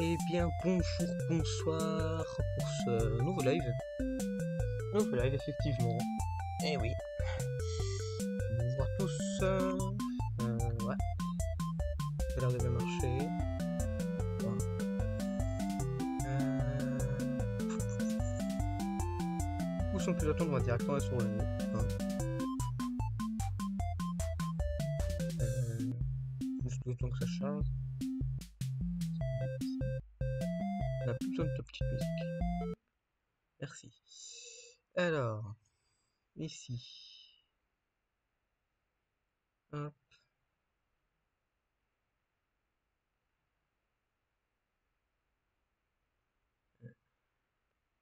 Eh bien, bonjour, bonsoir pour ce nouveau live. Nouveau live, effectivement. Eh oui. Bonjour à tous. Ouais. Ça a l'air de bien marcher. Voilà. Où sans plus attendre, on va directement sur le jeu. Hein. Juste le temps que ça charge. On n'a plus besoin de ta petite musique. Merci. Alors, ici. Hop.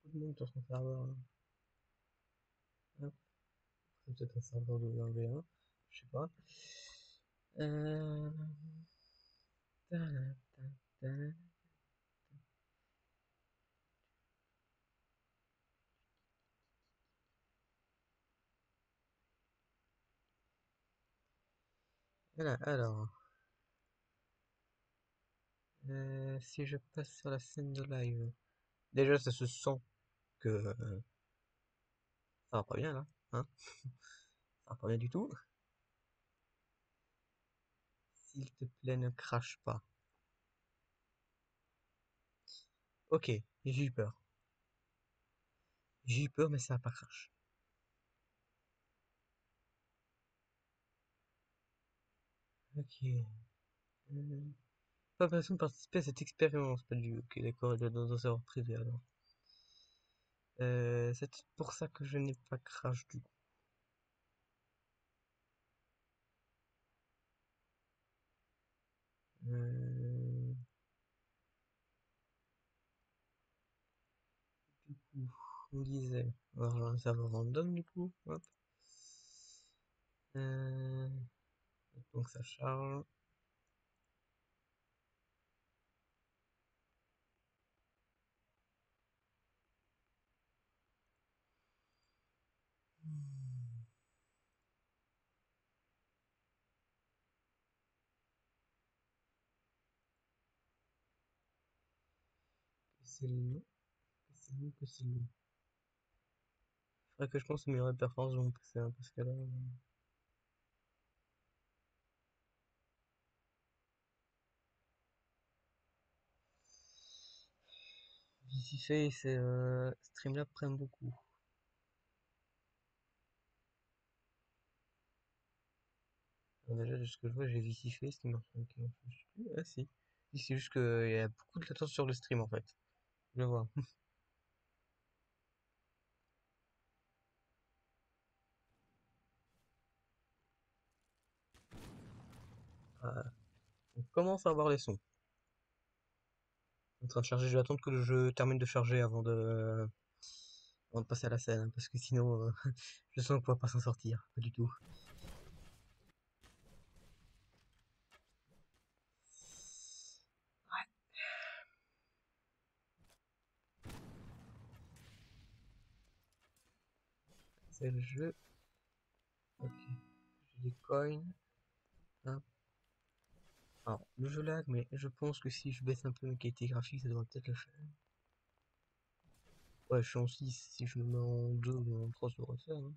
Beaucoup de monde sur son serveur. Hop. C'est peut-être un serveur de V1, je sais pas. Voilà, alors, si je passe sur la scène de live, déjà ça se sent que ça va pas bien là, hein, ça va pas bien du tout. S'il te plaît, ne crache pas. Ok, j'ai eu peur. J'ai eu peur, mais ça va pas crash. Ok. Pas l'impression de participer à cette expérience, pas du. Ok, d'accord, il doit dans un serveur privé alors. C'est pour ça que je n'ai pas crash du coup. Du coup, on disait, on va rejoindre un serveur random du coup, hop. Donc ça charge. C'est long, c'est long, que c'est long. Faudrait que je pense améliorer la performance de mon PC, hein, parce que là. VisiFace et Streamlab prennent beaucoup. Alors déjà, de ce que je vois, j'ai VisiFace qui marche plus. Ah si. Si, c'est juste qu'il y a beaucoup de latence sur le stream en fait. Je le vois. Ah, on commence à avoir les sons. En train de charger, je vais attendre que le jeu termine de charger avant de passer à la scène, hein, parce que sinon, je sens qu'on va pas s'en sortir, pas du tout. Ouais. C'est le jeu. Ok. J'ai des coins. Hop. Alors, le jeu lag, mais je pense que si je baisse un peu mes qualités graphiques, ça devrait peut-être le faire. Ouais, je suis en 6, si je me mets en 2 ou en 3, ça devrait le faire. Hein.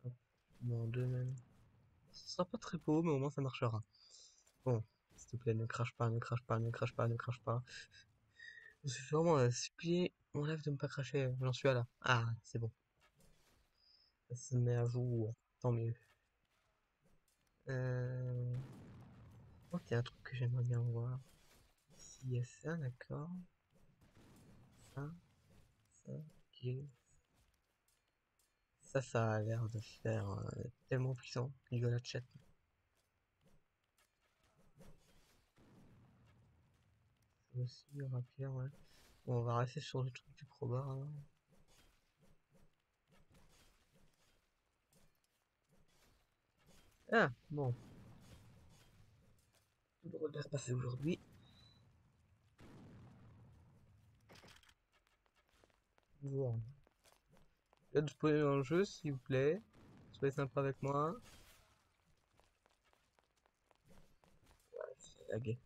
Hop, je me mets en 2 même. Ce sera pas très beau, mais au moins ça marchera. Bon, s'il te plaît, ne crache pas, ne crache pas, ne crache pas, ne crache pas. Je suis vraiment supplier mon live de ne pas cracher, j'en suis à là. Ah, c'est bon. Ça se met à jour, tant mieux. Oh, il y a un truc que j'aimerais bien voir. S'il y a ça, d'accord. Ça, ok. Ça a l'air de faire tellement puissant. Il va la chat. Ça aussi, rapide, ouais. Bon, on va rester sur le truc du Probar. Hein. Ah, bon. Tout devrait bien se passer aujourd'hui. Bon. Là, de spoiler dans le jeu, s'il vous plaît. soyez sympa avec moi. C'est lagué.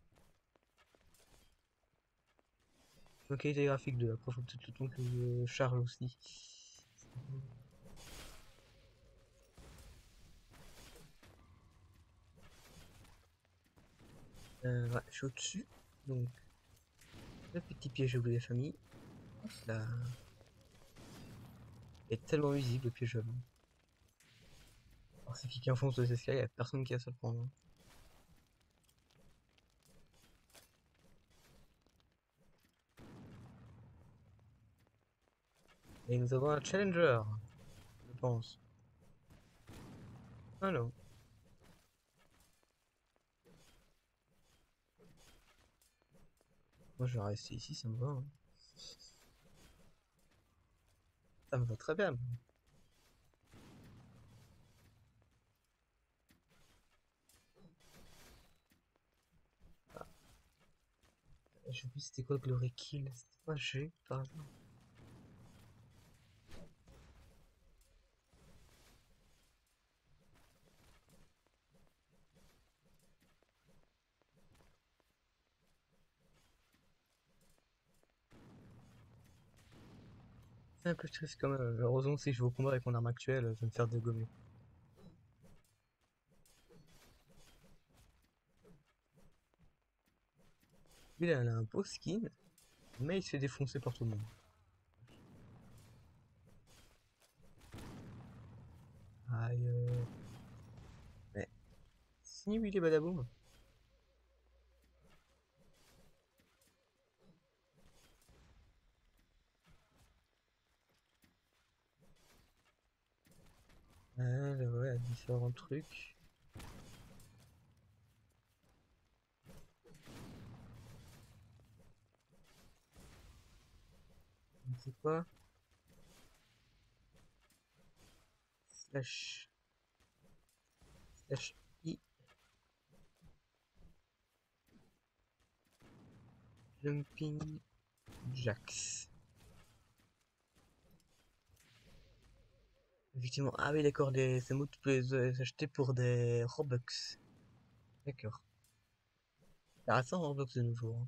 Ok, qualité graphique 2. Après, faut peut-être le temps que je charge aussi. Ouais, je suis au-dessus. Donc, le petit piège de la famille. Là. Il est tellement visible le piège. Alors, si quelqu'un fonce les escaliers, il n'y a personne qui a à se le prendre, hein. Et nous avons un challenger, je pense. Ah non. Moi, je vais rester ici, ça me va, hein. Ça me va très bien. Ah, je sais plus c'était quoi Glory Kill. C'était pas G par hasard. C'est un peu triste quand même. Heureusement, si je vais au combat avec mon arme actuelle, je vais me faire dégommer. Lui, il a un beau skin, mais il se fait défoncer par tout le monde. Aïe. Mais, si oui, il est badaboum. Ouais, différents trucs. C'est quoi? Slash. Slash I. Jumping Jacks. Effectivement. Ah oui, d'accord, ces mots, tu peux les acheter pour des Robux. D'accord. Ah, ça en Robux de nouveau, hein.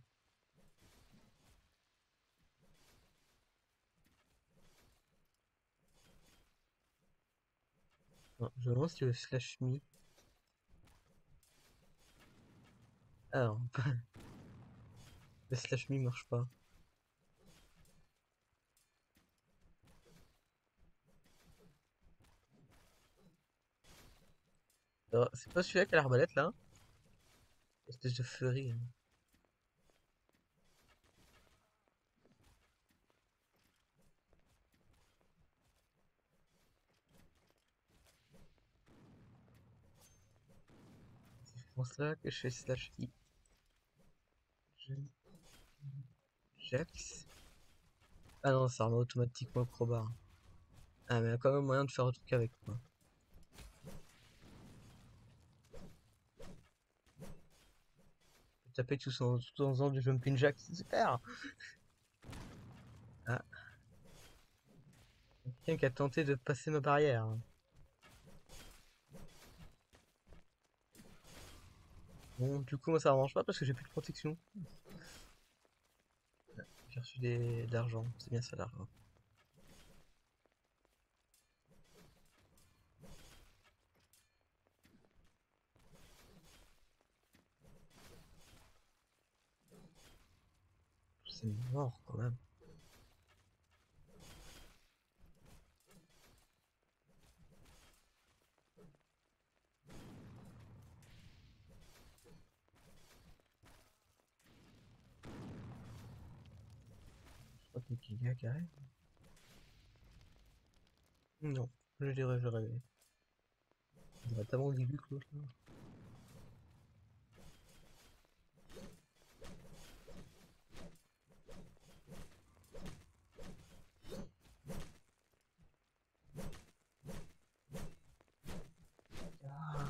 Non, je me demande si le slash me. Alors, le slash me marche pas. Alors, c'est pas celui-là qui a l'arbalète là? Espèce de furie, hein. C'est pour cela que je fais slash i. Je... Jax. Ah non, ça remet automatiquement le crowbar. Ah, mais il y a quand même moyen de faire un truc avec, quoi. Taper tout en faisant du jumping jack, c'est super! Ah, quelqu'un qui a tenté de passer ma barrière, hein. Bon, du coup, moi ça marche pas parce que j'ai plus de protection. J'ai reçu de l'argent, c'est bien ça l'argent. C'est mort quand même. Je crois qu'il y a qui arrive. Non, je dirais, je rêvais. Il va tellement au début que l'autre là.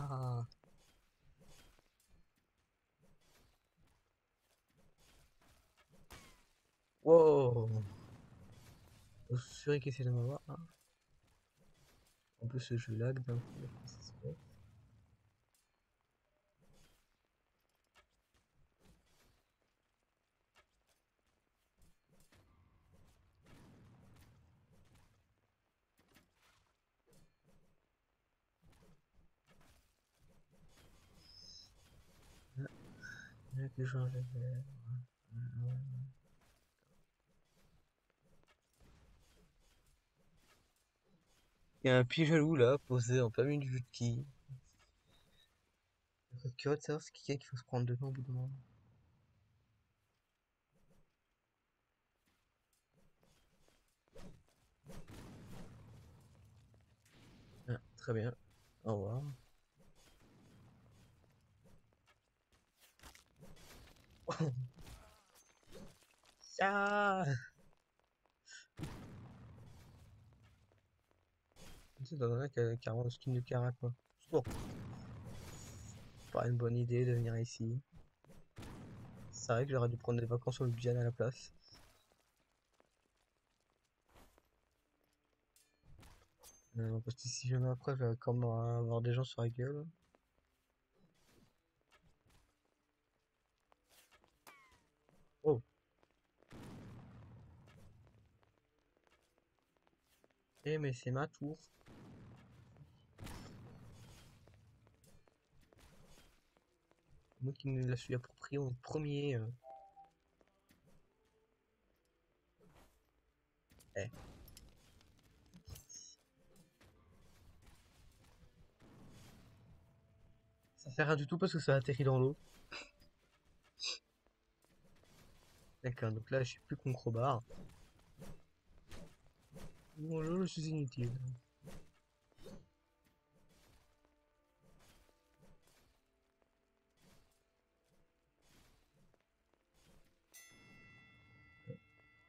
Ah, wow! Je suis sûr qu'il essaie de m'avoir. Ah. En plus, ce jeu lag d'un coup, ça se fait. Il y a que changer de verre. Il y a un pied jaloux là, posé en plein milieu du jeu de qui. Je serais curieux de savoir ce qu'il y a qu'il faut se prendre dedans au bout d'un moment. Ah, très bien. Au revoir. Ah! Tu sais, dans un qui a carrément le skin de Kara quoi. Bon, pas une bonne idée de venir ici. C'est vrai que j'aurais dû prendre des vacances sur le Guyane à la place. Parce que si jamais après, je vais quand même avoir des gens sur la gueule. Oh, eh mais c'est ma tour. Moi qui me la suis approprié en premier. Eh, ça fait rien du tout parce que ça atterrit dans l'eau. D'accord, donc là je suis plus con crowbar. Bonjour, je suis inutile.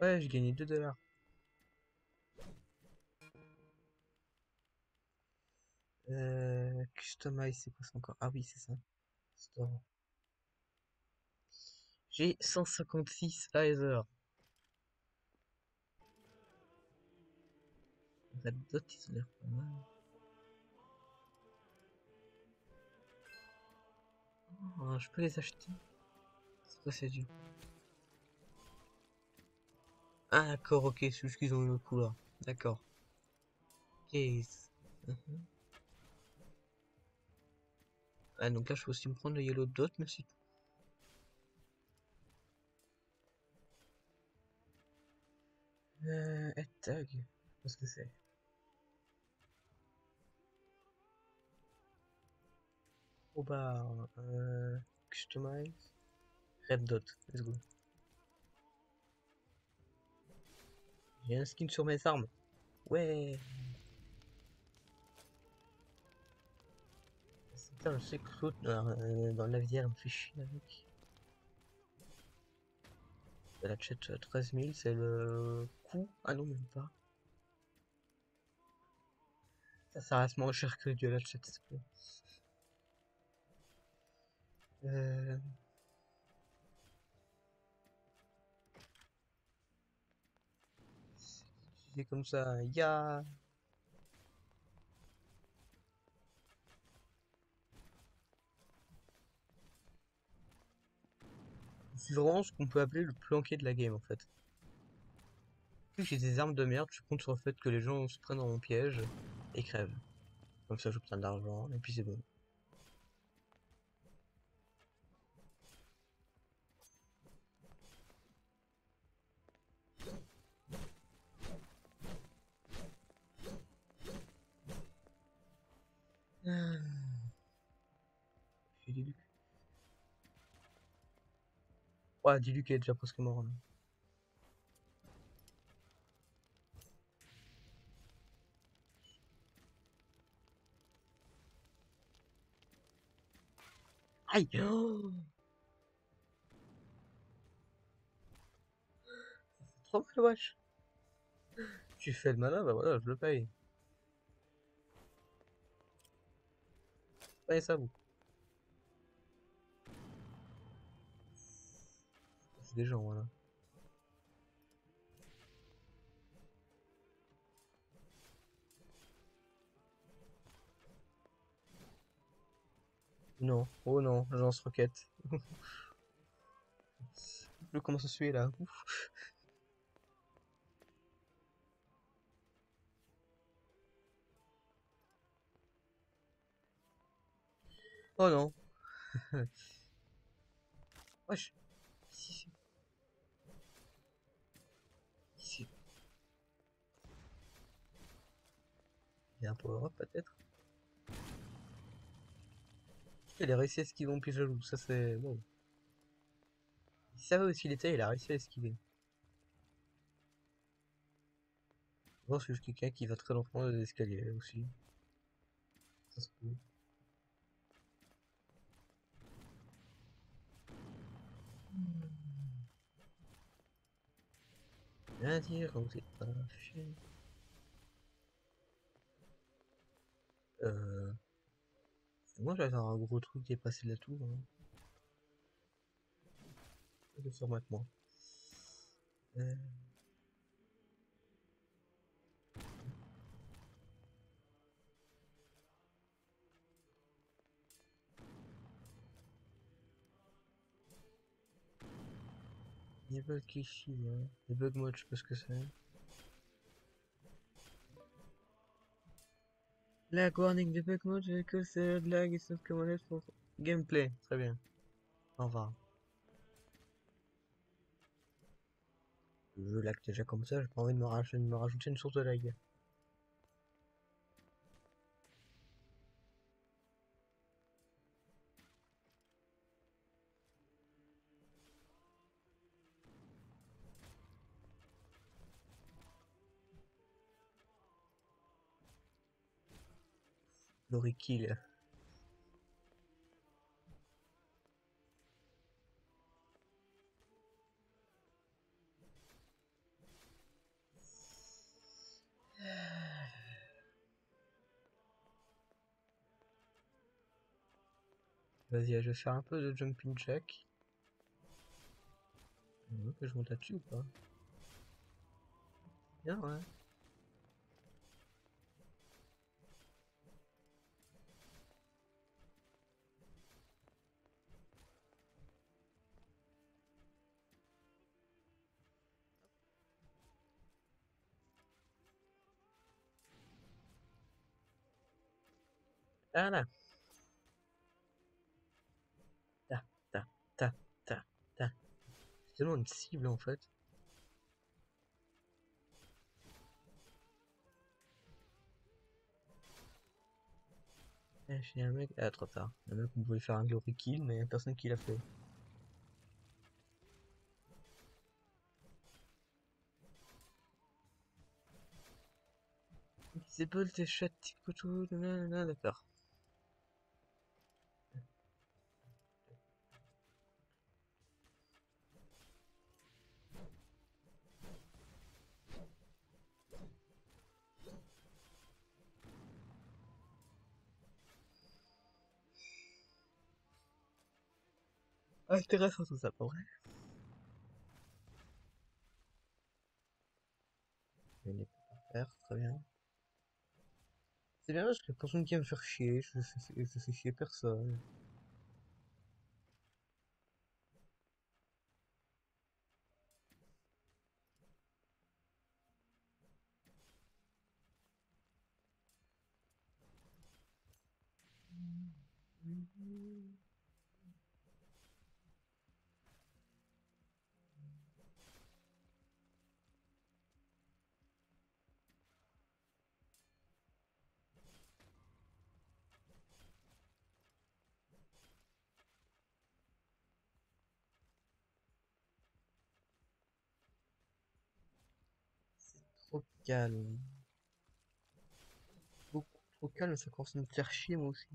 Ouais, j'ai gagné 2 $. Customize, c'est quoi ça encore? Ah oui, c'est ça. Store. J'ai 156 laser. Red Dot, ils ont l'air pas mal. Oh, je peux les acheter. C'est quoi c'est du? Ah d'accord, ok, c'est juste qu'ils ont une autre couleur. D'accord. Case. Mhm. Ah donc là je peux aussi me prendre le Yellow Dot, merci. Head tag. Qu'est-ce que c'est? Oh bah, customize. Red Dot, let's go. J'ai un skin sur mes armes. Ouais. Putain, je sais que l'autre dans l'aviaire me fait chier avec. Elle achète 13 000, c'est le coût. Ah non, même pas. Ça reste moins cher que du l'achète, s'il te plaît. Euh, c'est comme ça. Ya. C'est vraiment ce qu'on peut appeler le planqué de la game en fait. Vu que j'ai des armes de merde, je compte sur le fait que les gens se prennent dans mon piège et crèvent. Comme ça, j'obtiens de l'argent et puis c'est bon. Ah, j'ai Diluc. Ouais, Diluc est déjà presque mort, hein. Aïe! Oh, trop mal, wesh! Tu fais le malin, bah voilà, je le paye. Payez ça, vous. C'est des gens, voilà. Non, oh non, je lance-roquette. Je commence à suer là. Ouf. Oh non. Wesh. Ici, ici. Il y a un power-up peut-être. Il a réussi à esquiver mon pied jaloux, ça c'est... Wow. Il savait où il était, il a réussi à esquiver. Bon, c'est juste quelqu'un qui va très lentement dans les escaliers aussi. Ça se peut. Bien dire, vous êtes pas fait. Euh... Moi j'avais un gros truc qui est passé de la tour. Hein. Je vais faire moi. Euh... Des bugs ici, hein. Des bugs mode, je sais pas ce que c'est. Lag warning, des bug mode, vehicle c'est lag, it's not commanded for gameplay. Très bien. Au revoir. Le jeu lag déjà comme ça, j'ai pas envie de me rajouter une source de lag. Glory kill. Vas-y, je vais faire un peu de jumping jack. Que je monte là-dessus ou pas? Bien, ouais. Ah là. Ta, ta, ta, ta, ta. C'est tellement une cible en fait. J'ai un mec. Ah, trop tard. Un mec, on pouvait faire un glory kill, mais personne qui l'a fait. Disable tes chats, tout, nanana, d'accord. Intéressant tout ça, pour vrai. Je n'ai pas à faire, très bien. C'est bien parce que personne qui va me faire chier, je fais chier personne. Trop calme. Beaucoup trop calme, ça commence à me faire chier moi aussi.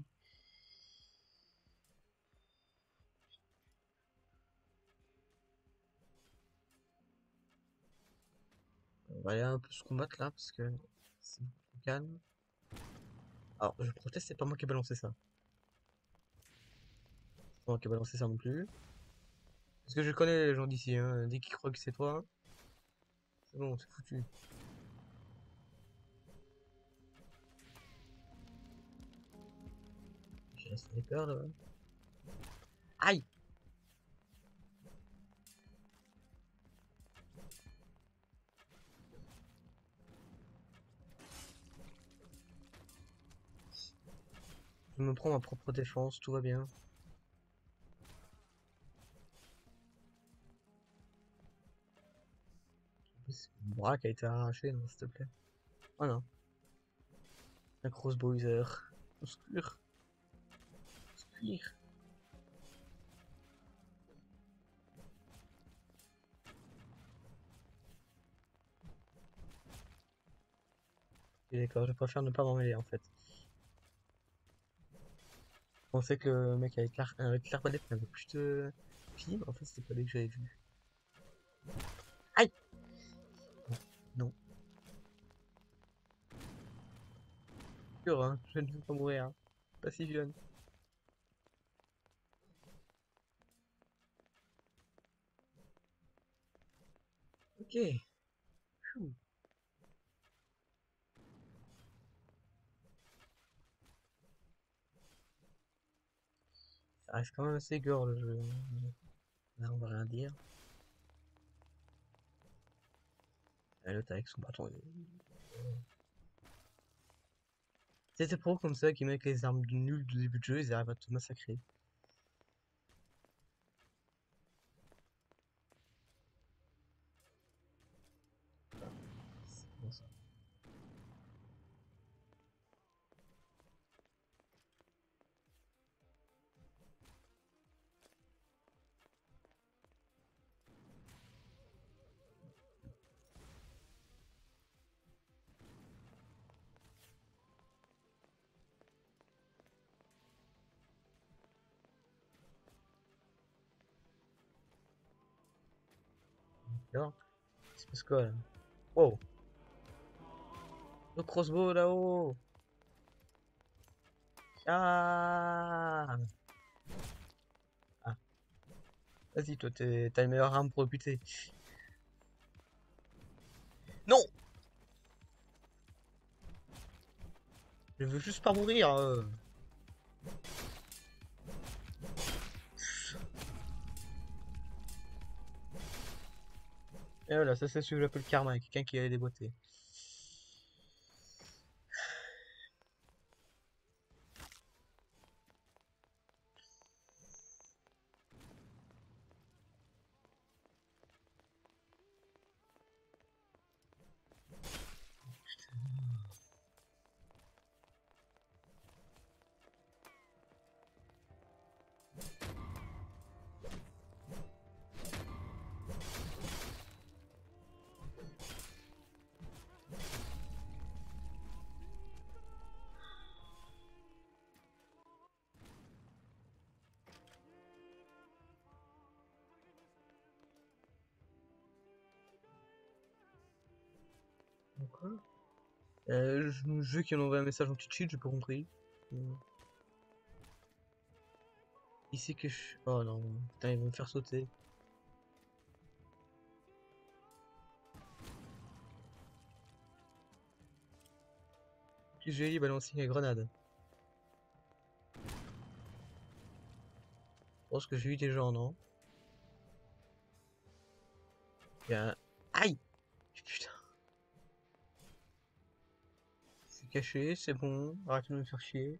On va aller un peu se combattre là parce que c'est beaucoup trop calme. Alors, je proteste, c'est pas moi qui ai balancé ça. C'est pas moi qui ai balancé ça non plus. Parce que je connais les gens d'ici, hein. Dès qu'ils croient que c'est toi, c'est bon, c'est foutu. J'ai un sniper là-bas. Aïe! Je me prends ma propre défense, tout va bien. Mon bras qui a été arraché, non, s'il te plaît. Oh non. Un crossbowser. Au secours. Au secours. Et d'accord, je préfère ne pas m'en mêler en fait. Je pensais que le mec avec l'arbalète n'avait plus de pied, mais en fait c'était pas lui que j'avais vu. Aïe! Non, non. Sûr, hein, je ne veux pas mourir. Hein. Pas si jeune. Ok. Phew. Ça reste quand même assez gore le jeu. Hein. Là, on va rien dire. Ah, l'autre avec son bâton. C'est ces pros comme ça qui mettent les armes nulles du début de jeu, ils arrivent à te massacrer. C'est bon, ça. Alors, il se passe quoi là? Wow! Le crossbow là-haut! Ah! Ah, vas-y, toi, t'as une meilleure arme pour le buter. Non! Je veux juste pas mourir. Et voilà, ça c'est ce que j'appelle karma, quelqu'un qui a déboîté. Quoi? Je veux qu'il envoie un message en petit cheat, j'ai pas compris. Hmm. Il sait que je... Oh non, putain, ils vont me faire sauter. Puis j'ai balancé une grenade. Je pense que j'ai eu des gens, non? Il y a un... Aïe! Putain, c'est caché, c'est bon, arrêtez de me faire chier.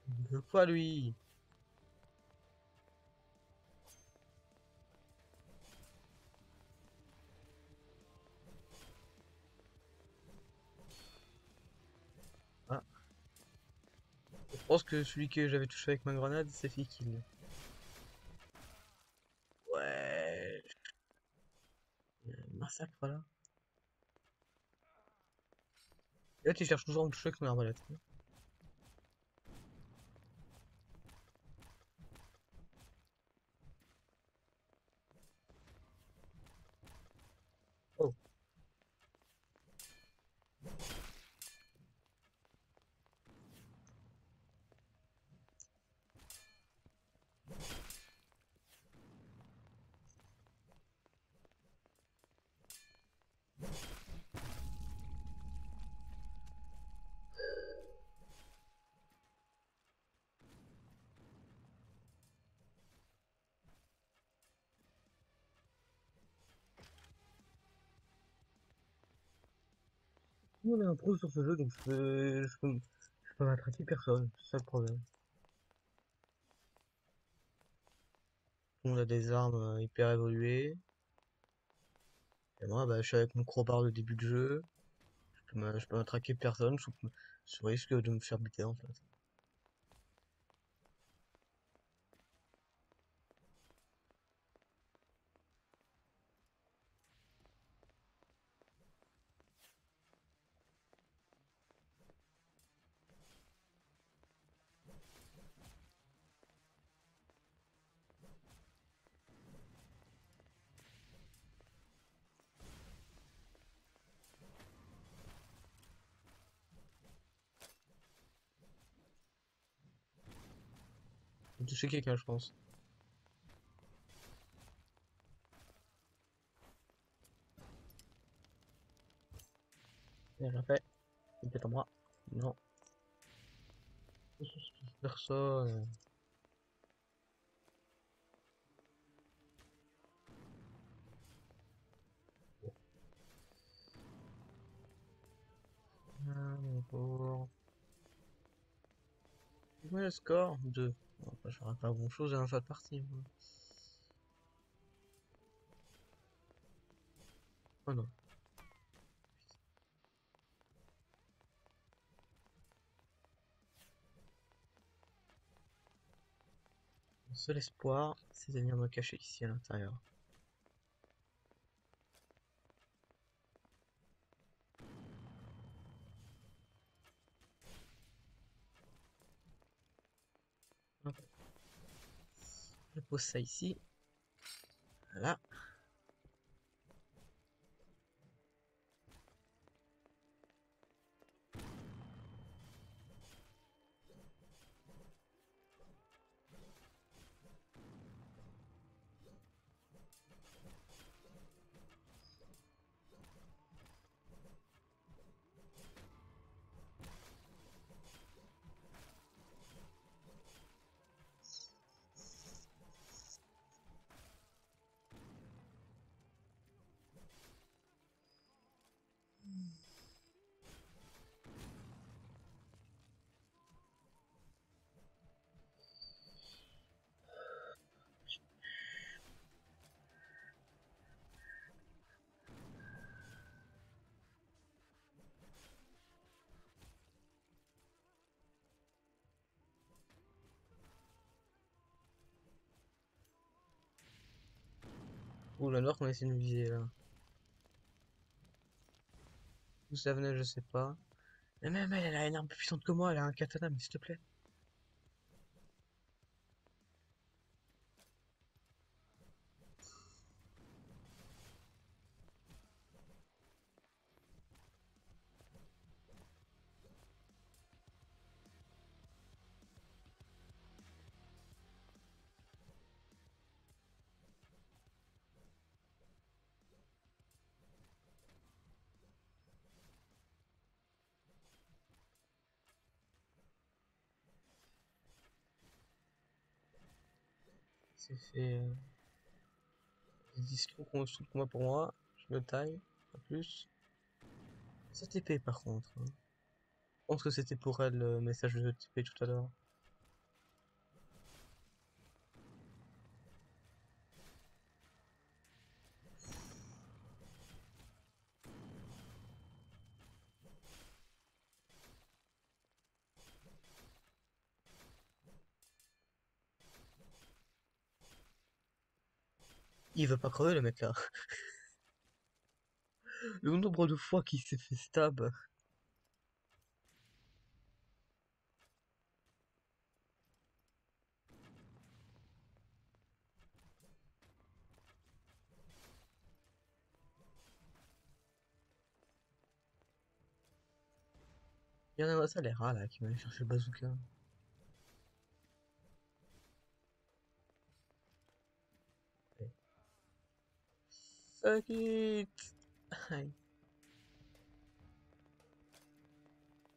Il veut quoi lui? Ah, je pense que celui que j'avais touché avec ma grenade, c'est fait kill. Ouais, il y a un massacre là. Et là, tu cherches toujours à me toucher avec mon arbalète. Oh, On est un pro sur ce jeu, donc je peux matraquer personne, c'est ça le problème. On a des armes hyper évoluées. Et moi, bah, je suis avec mon crowbar de début de jeu. Je peux matraquer personne, je risque de me faire buter en fait. J'ai touché quelqu'un, je pense. J'ai rien fait. C'est peut-être en moi. Non. Je touche personne. Ah, mon pauvre. Ouais, le score 2. Bon, bah, j'aurais pas grand chose à la fin de partie, moi. Oh non. Mon seul espoir, c'est de venir me cacher ici à l'intérieur. Hop, je pose ça ici. Voilà. Ouh, la noire qu'on essaie de me viser là. D'où ça venait, je sais pas. Mais même elle, elle a une arme plus puissante que moi, elle a un katana, mais s'il te plaît. C'est fait. 10 trop de combat pour moi. Je me taille. Pas plus. Cette épée par contre, hein. Je pense que c'était pour elle le message de TP tout à l'heure. Il veut pas crever le mec là. Le nombre de fois qu'il s'est fait stab. Il y en a ça les rats là qui m'allait chercher le bazooka. Fuck it! Aïe.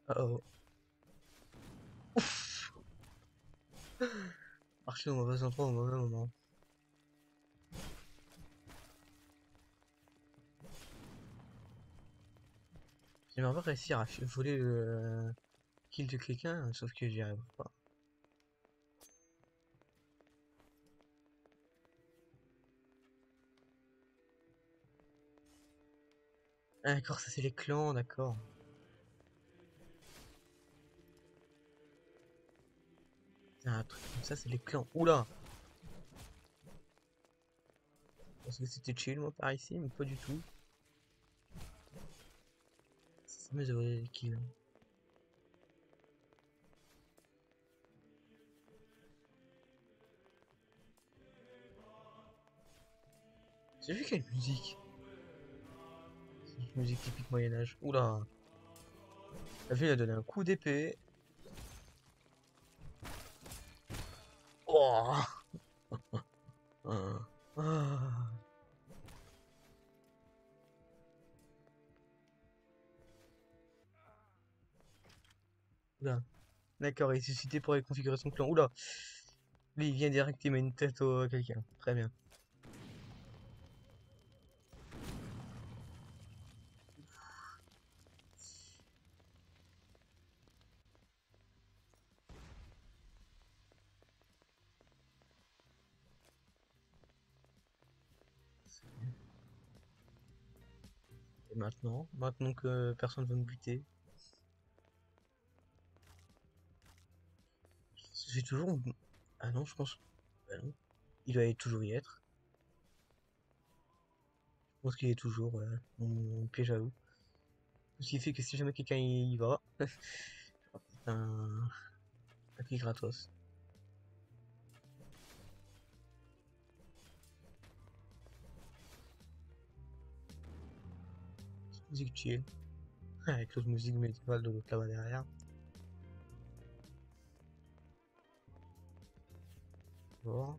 Oh. Marcher au mauvais endroit au mauvais moment. J'aimerais pas réussir à voler le kill de quelqu'un, sauf que j'y arrive pas. Ah, d'accord, ça c'est les clans, d'accord. Un truc comme ça, c'est les clans. Oula! Je pensais que c'était chill, moi, par ici, mais pas du tout. Ça me de voler les kills. J'ai vu quelle musique? Musique typique Moyen-Âge. Oula! La ville a donné un coup d'épée. Oh! Ah. Ah. Oula. D'accord, il est suscité pour les configurations clan. Oula! Lui, il vient direct, il met une tête à quelqu'un. Très bien. Et maintenant que personne veut me buter, j'ai toujours. Ah non, je pense. Bah non. Il doit toujours y être. Je pense qu'il est toujours mon piège à loup. Ce qui fait que si jamais quelqu'un y va, c'est un kill gratos. Petite musique chill. Avec l'autre musique médiévale de l'autre là-bas derrière. Bon.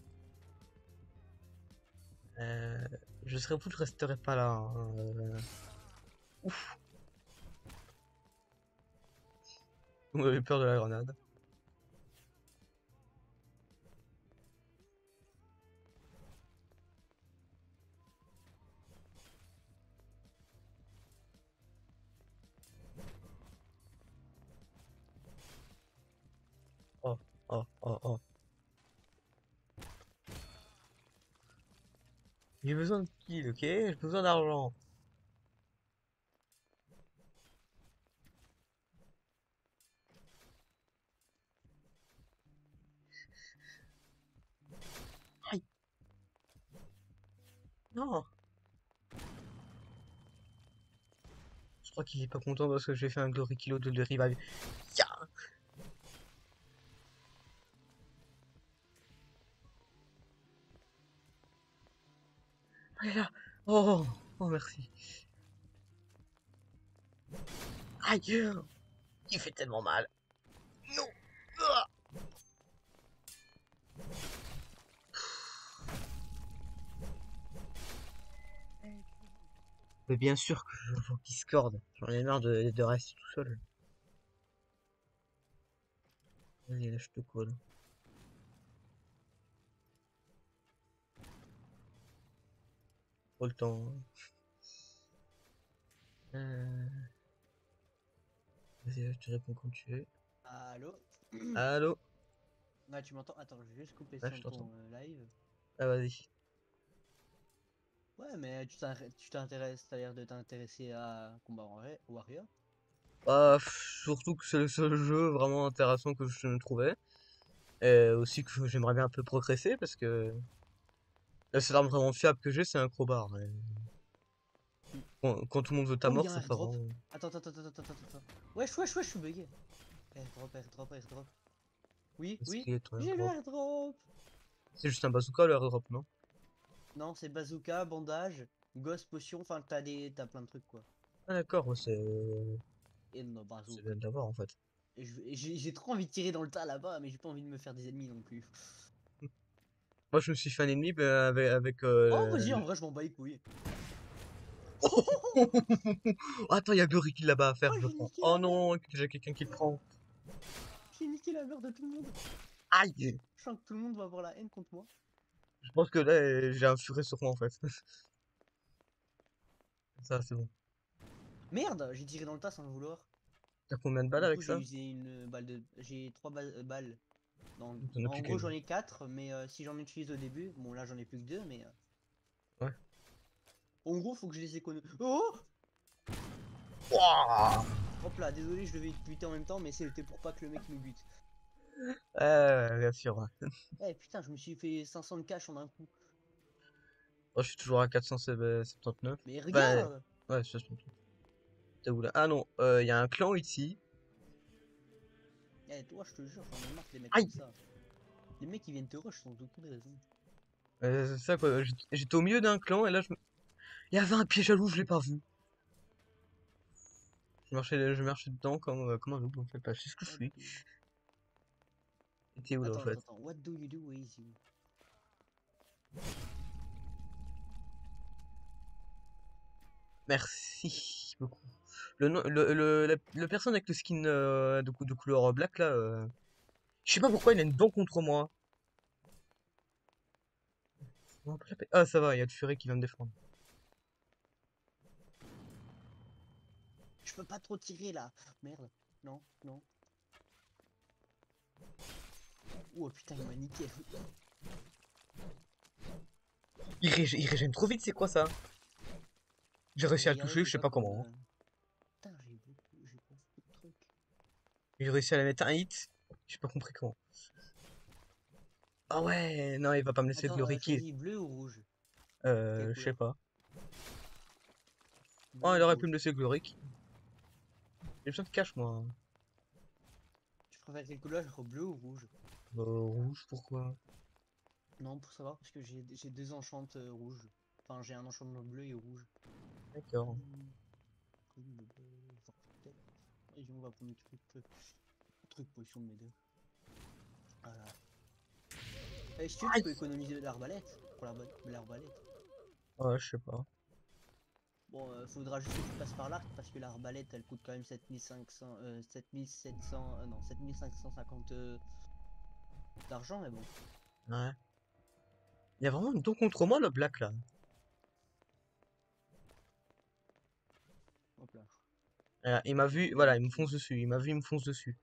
Euh, je serais fou, je resterai pas là, hein. Ouf, vous m'avez peur de la grenade. Oh, oh, oh, oh. J'ai besoin de kills, ok? J'ai besoin d'argent. Aïe, non. Je crois qu'il est pas content parce que j'ai fait un glory kilo de revive. Ya. Elle est là. Oh, oh, merci. Aïe, il fait tellement mal. Non. Ah. Mais bien sûr que je joue Discord. J'en ai marre de rester tout seul. Vas-y, là, je te call. Pas le temps. Euh... Vas-y, je te réponds quand tu veux. Allô? Allô? Ouais, tu m'entends? Attends, je vais juste couper Ouais, son je t'entends. ton live. Ah, vas-y. Ouais, mais tu t'intéresses, t'as l'air de t'intéresser à Combat Warrior. Bah, surtout que c'est le seul jeu vraiment intéressant que je ne trouvais. Et aussi que j'aimerais bien un peu progresser parce que la seule arme vraiment fiable que j'ai, c'est un crowbar. Et Hmm. quand tout le monde veut ta Oh, il y mort, a un c'est pas airdrop. vraiment. Attends. Wesh, je suis bugué. Airdrop. Oui, C'est oui, qui ton j'ai le airdrop? airdrop. C'est juste un bazooka le airdrop, non? Non, c'est bazooka, bandage, ghost potion, enfin t'as plein de trucs quoi. Ah, d'accord, ouais, Et non, c'est bazooka. bien d'avoir en fait. Et j'ai trop envie de tirer dans le tas là-bas, mais j'ai pas envie de me faire des ennemis non plus. Moi, je me suis fait un ennemi bah, avec Oh, vas-y, en vrai, je m'en bats les couilles. Attends, il y a Glory Kill là-bas à faire, Oh, je le j'ai prends. niqué Oh la mère. non, j'ai quelqu'un qui le prend. J'ai niqué la mère de tout le monde. Aïe! Je sens que tout le monde va avoir la haine contre moi. Je pense que là, j'ai un furet sur moi en fait. Ça, c'est bon. Merde, j'ai tiré dans le tas sans le vouloir. T'as combien de balles Du avec coup, j'ai ça? usé une balle de. J'ai trois balles. T'en as En plus gros, qu'une. j'en ai quatre, mais si j'en utilise au début, bon là j'en ai plus que deux, mais Ouais. en gros, faut que je les économise. Oh! Wouah. Hop là, désolé, je devais te buter en même temps, mais c'était pour pas que le mec me bute. Bien sûr. Ouais. Eh putain, je me suis fait 500 de cash en un coup. Oh, je suis toujours à 479. Mais Bah, regarde! ouais, 69. T'es où là? Ah non, il y a un clan ici. Eh, toi, je te jure, j'en ai marre des mecs Aïe! comme ça. Les mecs qui viennent te rush sans aucune raison. C'est ça quoi, j'étais au milieu d'un clan et là il y avait un piège à loup, je l'ai pas vu. Je marchais dedans comme un loup en fait, pas, c'est ce que je What suis. do- Et t'es où là en Attends, fait? attends, attends. What do you do, Easy? Merci beaucoup. Le personne avec le skin de couleur black là, je sais pas pourquoi il a une dent contre moi. Ah ça va, il y a le furet qui vient me défendre. Je peux pas trop tirer là. Merde. Non, non. Oh putain, il m'a niqué. Il régène trop vite, c'est quoi ça? J'ai Faut réussi à le regarder, toucher, je c'est sais pas pas comme. comment, hein. Putain, j'ai beaucoup de trucs. J'ai réussi à la mettre un hit, j'ai pas compris comment. Ah ouais, non, il va pas me laisser Attends, glorifier. choisis bleu ou rouge? Quelle Je sais couleur? pas. Bleu Oh, il ou aurait pu rouge? me laisser glorique. J'ai besoin de cash, moi. Tu préfères quelle couleur? Bleu ou rouge? Rouge, pourquoi? Non, pour savoir, parce que j'ai deux enchantes rouges. Enfin, j'ai un enchantement bleu et rouge. D'accord. Hmm, bleu, genre, peut-être. Et on va prendre le truc potion de mes deux. Voilà. Et si tu Aïe! peux économiser de l'arbalète pour l'arbalète. Ouais, je sais pas. Bon, faudra juste que tu passes par l'arc parce que l'arbalète elle coûte quand même 7500, 7700, non, 7550 d'argent, mais bon. Ouais. Il y a vraiment une don contre moi, le black, là. Hop là. Il m'a vu, Il m'a voilà, il me niqué. fonce dessus. Il m'a vu, il me fonce dessus.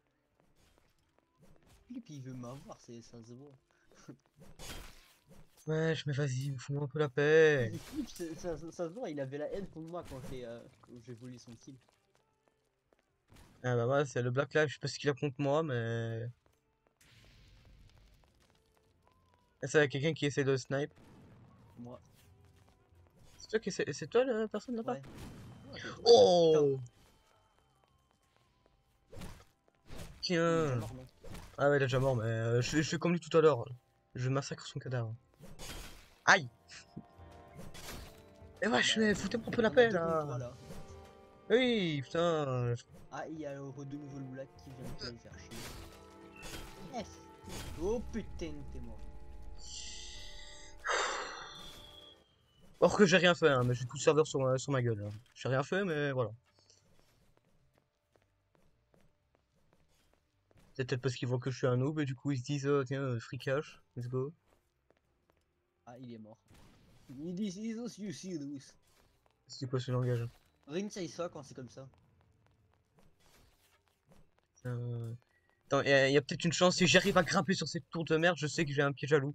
Et puis il veut m'avoir, ça se voit. Wesh, mais vas-y, fous-moi un peu la paix. Philippe, ça se voit, il avait la haine contre moi quand j'ai volé son kill. Ah bah ouais, c'est le black là, je sais pas ce qu'il a contre moi, mais... Ah, c'est quelqu'un qui essaie de snipe. Moi, C'est toi la personne là-bas? ouais. Ouais, c'est toi. Putain, Oh! il est déjà Tiens! mort, non? Ah ouais, il est déjà mort, mais je fais comme lui tout à l'heure. Je massacre son cadavre. Aïe! Mais wesh, Bah, mais foutez-moi un peu la on a paix deux contre là! toi là. Oui, putain! Ah, il y a de nouveau le black qui vient de me faire chier. F. Oh putain, t'es mort. Or que j'ai rien fait, hein, mais j'ai tout le serveur sur ma gueule. Hein. J'ai rien fait, mais voilà. C'est peut-être parce qu'ils voient que je suis un noob et du coup ils se disent, tiens, free cash, let's go. Ah, il est mort. This is us, you see this. C'est quoi ce langage? Ring ça soit quand c'est comme ça. Euh... Attends, y a peut-être une chance, si j'arrive à grimper sur cette tour de merde, je sais que j'ai un piège à loup.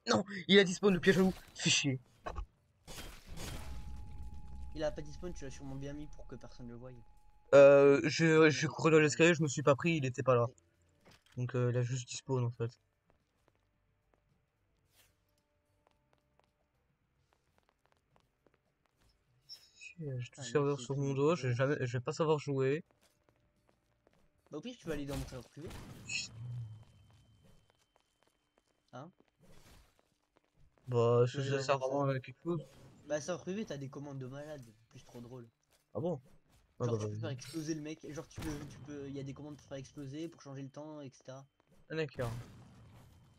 Non, il a disparu le piège à loup. Fais chier. Il a pas dispawn, tu l'as sûrement bien mis pour que personne le voie. Il Je avait courais dans spawn. l'escalier, je me suis pas pris, il était pas là. Et- Donc il a juste disparu en fait. J'ai tout le Ah, il serveur s'est sur pris mon des dos, balles. je vais pas savoir jouer. Bah, au pire, tu vas aller dans mon serveur privé. Hein? Bah, Tu vas aller ça dans sert mon serveur. vraiment à quelque chose. Bah, serveur privé, t'as des commandes de malade. Plus trop drôle. Ah bon? Ah bah Genre, tu peux faire vas-y. exploser le mec. Genre, il y a des commandes pour faire exploser, pour changer le temps, etc. Ah, d'accord.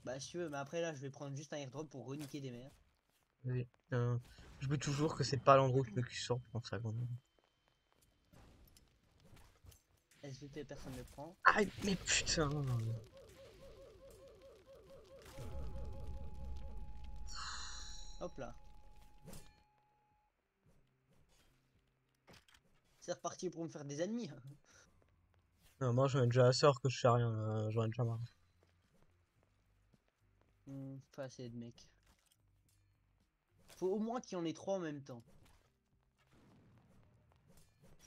Bah, si tu veux, mais après, là, je vais prendre juste un airdrop pour reniquer des mers. Oui. Je veux toujours que c'est pas l'endroit où je me sors pour ça quand même. SVP, personne ne le prend. Aïe, mais putain! Hop là. C'est reparti pour me faire des ennemis. Non, moi j'en ai déjà assez alors que je sais rien, j'en ai déjà marre. Pas assez de mecs. Faut au moins qu'il y en ait 3 en même temps.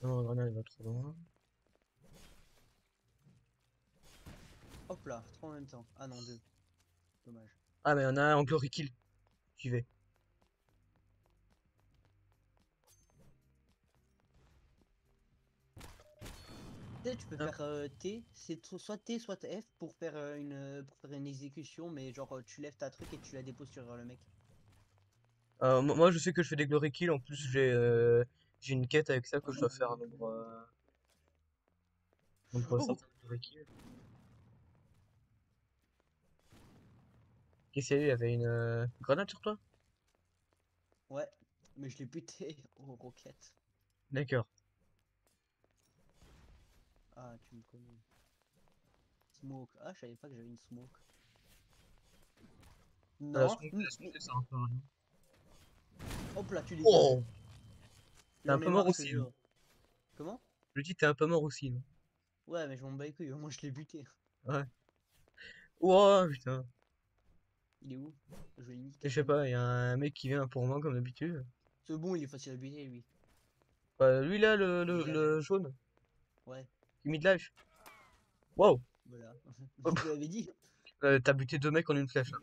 Non, la grenade elle va trop loin. Hop là, 3 en même temps. Ah non, 2. Dommage. Ah mais on a un en glory kill. J'y vais. Tu sais, tu peux Hop. faire T, c'est soit T soit F pour faire une exécution, mais genre tu lèves ta truc et tu la déposes sur le mec. Moi je sais que je fais des glory kills, en plus j'ai une quête avec ça que je dois faire un nombre Oh certain de glory kills. Qu'est-ce qu'il y a eu? Il y avait une grenade sur toi? ouais, mais je l'ai buté aux roquettes. D'accord. Ah, tu me connais. Smoke. Ah, je savais pas que j'avais une smoke. Non. La smoke ça sert un peu à rien. Hop là, tu les as eu. Oh! T'es un J'en ai peu mort marre, je te aussi, hein. jure. Comment? Je dis t'es un peu mort aussi, hein. Ouais, mais je m'en bats les couilles, moi je l'ai buté. Ouais. Oh putain. Il est où? Je vais Je niquer sais sa mère. pas, il y a un mec qui vient pour moi comme d'habitude. C'est bon, il est facile à buter, lui. Lui là, Dégage. le jaune, Ouais, qui mid-life. Wow! voilà. Hop. Je te l'avais dit. T'as buté deux mecs en une flèche, là.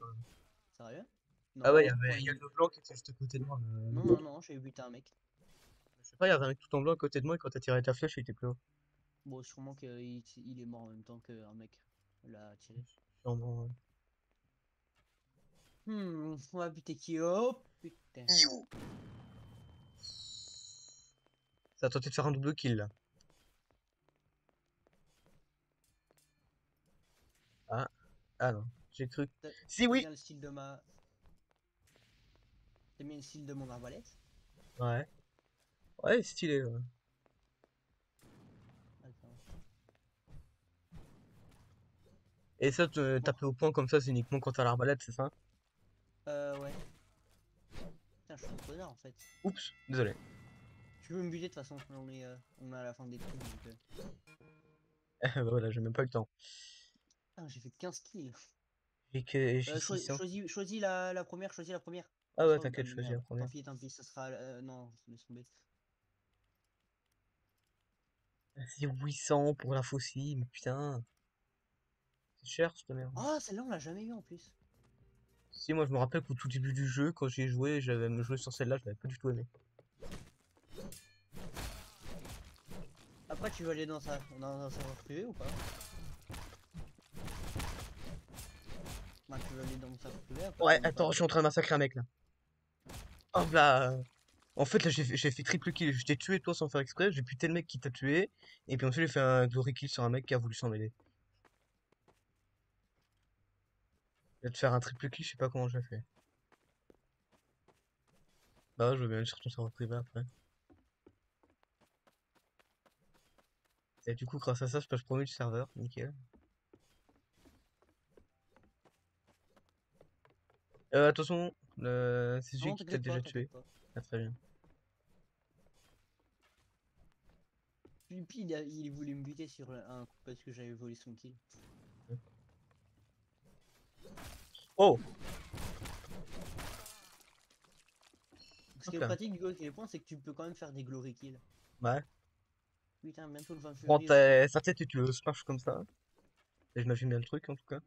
Sérieux? Ah ouais, Non, il y a le blanc qui était juste à côté de moi. non, non, non, j'ai buté un mec. Je sais pas, il y avait un mec tout en blanc à côté de moi et quand t'as tiré ta flèche, il était plus haut. Bon, sûrement qu'il est mort en même temps qu'un mec l'a tiré. Sûrement, ouais. On va buter qui? Oh putain. Ça a tenté de faire un double kill là. Ah, ah non, j'ai cru. T'a- Si T'aimes oui! bien le style de ma. T'aimes bien le style de mon arbalète? Ouais, ouais, stylé. Ouais. Attends. Et ça, Bon, taper au point comme ça, c'est uniquement quand t'as l'arbalète, c'est ça? ouais. Putain, je suis un connard en fait. Oups, désolé. Tu veux me buter de toute façon, on est à la fin des trucs donc. Bah voilà, j'ai même pas eu le temps. Putain, j'ai fait 15 kills. J'ai 600. Choisis la première. Ah ouais, Ah t'inquiète, je choisis la merde, première. tant pis, ça sera. Non, laisse tomber. C'est 800 pour la faucille, mais putain, c'est cher cette merde. Ah, celle-là, on l'a jamais eu en plus. Si, moi je me rappelle qu'au tout début du jeu, quand j'y ai joué, j'avais me joué sur celle-là, je l'avais pas du tout aimé. Après, tu veux aller dans un serveur privé ou pas? Bah, tu veux aller dans mon serveur privé après Ouais, ou pas? attends, je suis en train de massacrer un mec là. Hop là! En fait, là, j'ai fait triple kill. Je t'ai tué toi sans faire exprès, j'ai buté le mec qui t'a tué, et puis ensuite j'ai fait un glory kill sur un mec qui a voulu s'en mêler. Je vais te faire un triple kill, je sais pas comment j'ai fait. Bah ouais, je veux bien aller sur ton serveur privé après. Et du coup, grâce à ça, je peux promener le serveur, nickel. Attention, c'est celui Non, qui t'a t'inquiète déjà pas, tué. t'inquiète pas. Ah, très bien. Puis il voulait me buter sur un coup parce que j'avais volé son kill. Oh! Ce qui Ok. est pratique du coup avec les points, c'est que tu peux quand même faire des glory kills. Ouais. Putain, bientôt le 20 Bon, février, je crois. sa tête et tu le smash comme ça. Et je m'imagine bien le truc en tout cas.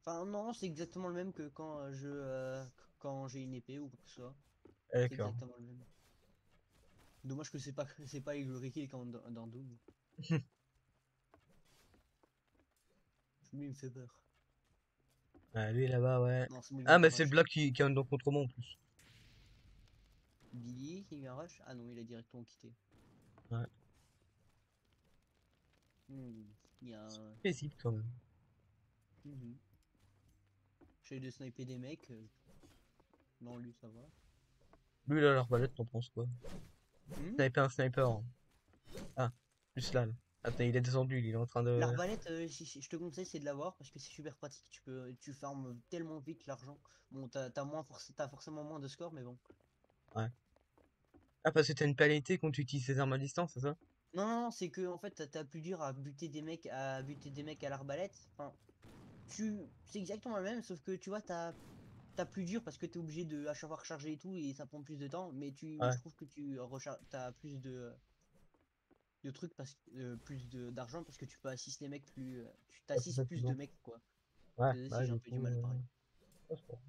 Enfin, non, c'est exactement le même que quand j'ai une épée ou quoi que ce soit. C'est D'accord. exactement le même. Dommage que c'est pas les glory kills comme dans Doom. Lui, il me fait peur. Ah, lui là-bas, ouais. Non, c'est bon, il va Ah, me mais c'est le crash. black qui a un don contre moi en plus. Billy qui vient rush? Ah non, il a directement quitté. Ouais. Hmm, Il y a un. Paisible quand même. Mhm. J'essaie de sniper des mecs. Non, lui, ça va. Lui là, l'arbalète, t'en penses quoi? Hmm. Sniper un sniper, hein. Ah, plus là. Attends, il est descendu, il est en train de. L'arbalète, je te conseille, c'est de l'avoir parce que c'est super pratique. Tu farmes tellement vite l'argent. Bon, t'as forcément moins de score, mais bon. Ouais. Ah, parce que t'as une pénalité quand tu utilises tes armes à distance, c'est ça? Non, non, non, c'est que en fait, t'as plus dur à buter des mecs à l'arbalète. Enfin, c'est exactement le même, sauf que tu vois, t'as plus dur parce que t'es obligé de à chaque fois recharger et tout, et ça prend plus de temps. Mais je Ouais, trouve que t'as plus de trucs plus d'argent parce que tu peux assister les mecs tu ouais, plus t'assistes plus de facilement. mecs, quoi. Ouais, Désolé si bah j'ai un du peu du coup, mal à parler. ouais, c'est pas grave.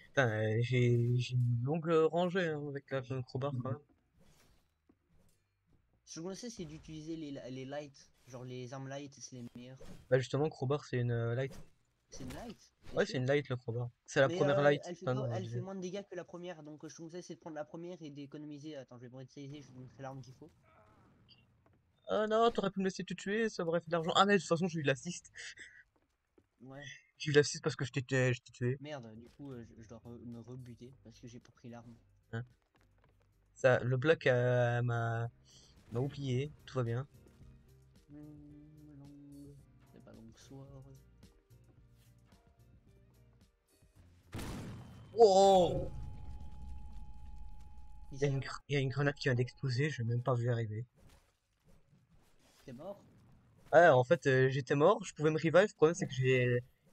Putain, j'ai une longue rangée hein, avec la crowbar quand même. Ce que je conseille, c'est d'utiliser les lights, genre les armes light, c'est les meilleurs. Bah justement, crowbar c'est une light. C'est une light, t'es Ouais, c'est sûr? une light le crowbar. C'est la Mais première light. elle fait Enfin pas, non, la elle fait deuxième. moins de dégâts que la première, donc je te conseille c'est de prendre la première et d'économiser. Attends, je vais me réutiliser, je vais montrer l'arme qu'il faut. Ah non, t'aurais pu me laisser te tuer, ça m'aurait fait de l'argent. Ah mais de toute façon, j'ai eu de l'assist. Ouais, J'ai eu de l'assist parce que je t'ai tué. merde, du coup je dois me rebuter parce que j'ai pas pris l'arme. Hein. Ça, le bloc m'a oublié, tout va bien. C'est pas donc soir. Wow! Qu'est-ce qu'il y a? Il y a une grenade qui vient d'exploser, je l'ai même pas vu arriver. T'es mort? Ah, en fait, j'étais mort, je pouvais me revive, le problème c'est que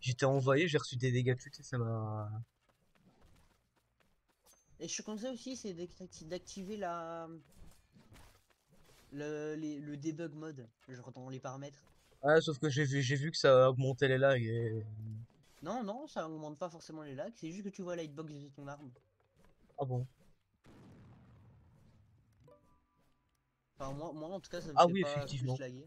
j'étais envoyé, j'ai reçu des dégâts de chute et ça m'a... Et je te conseille aussi, c'est d'activer le debug mode, genre dans les paramètres. Ah, sauf que j'ai vu que ça augmentait les lags et... Non, non, ça augmente pas forcément les lags, c'est juste que tu vois la hitbox de ton arme. Ah bon? Enfin, moi en tout cas, ça me Ah fait oui, pas plus effectivement. laguer.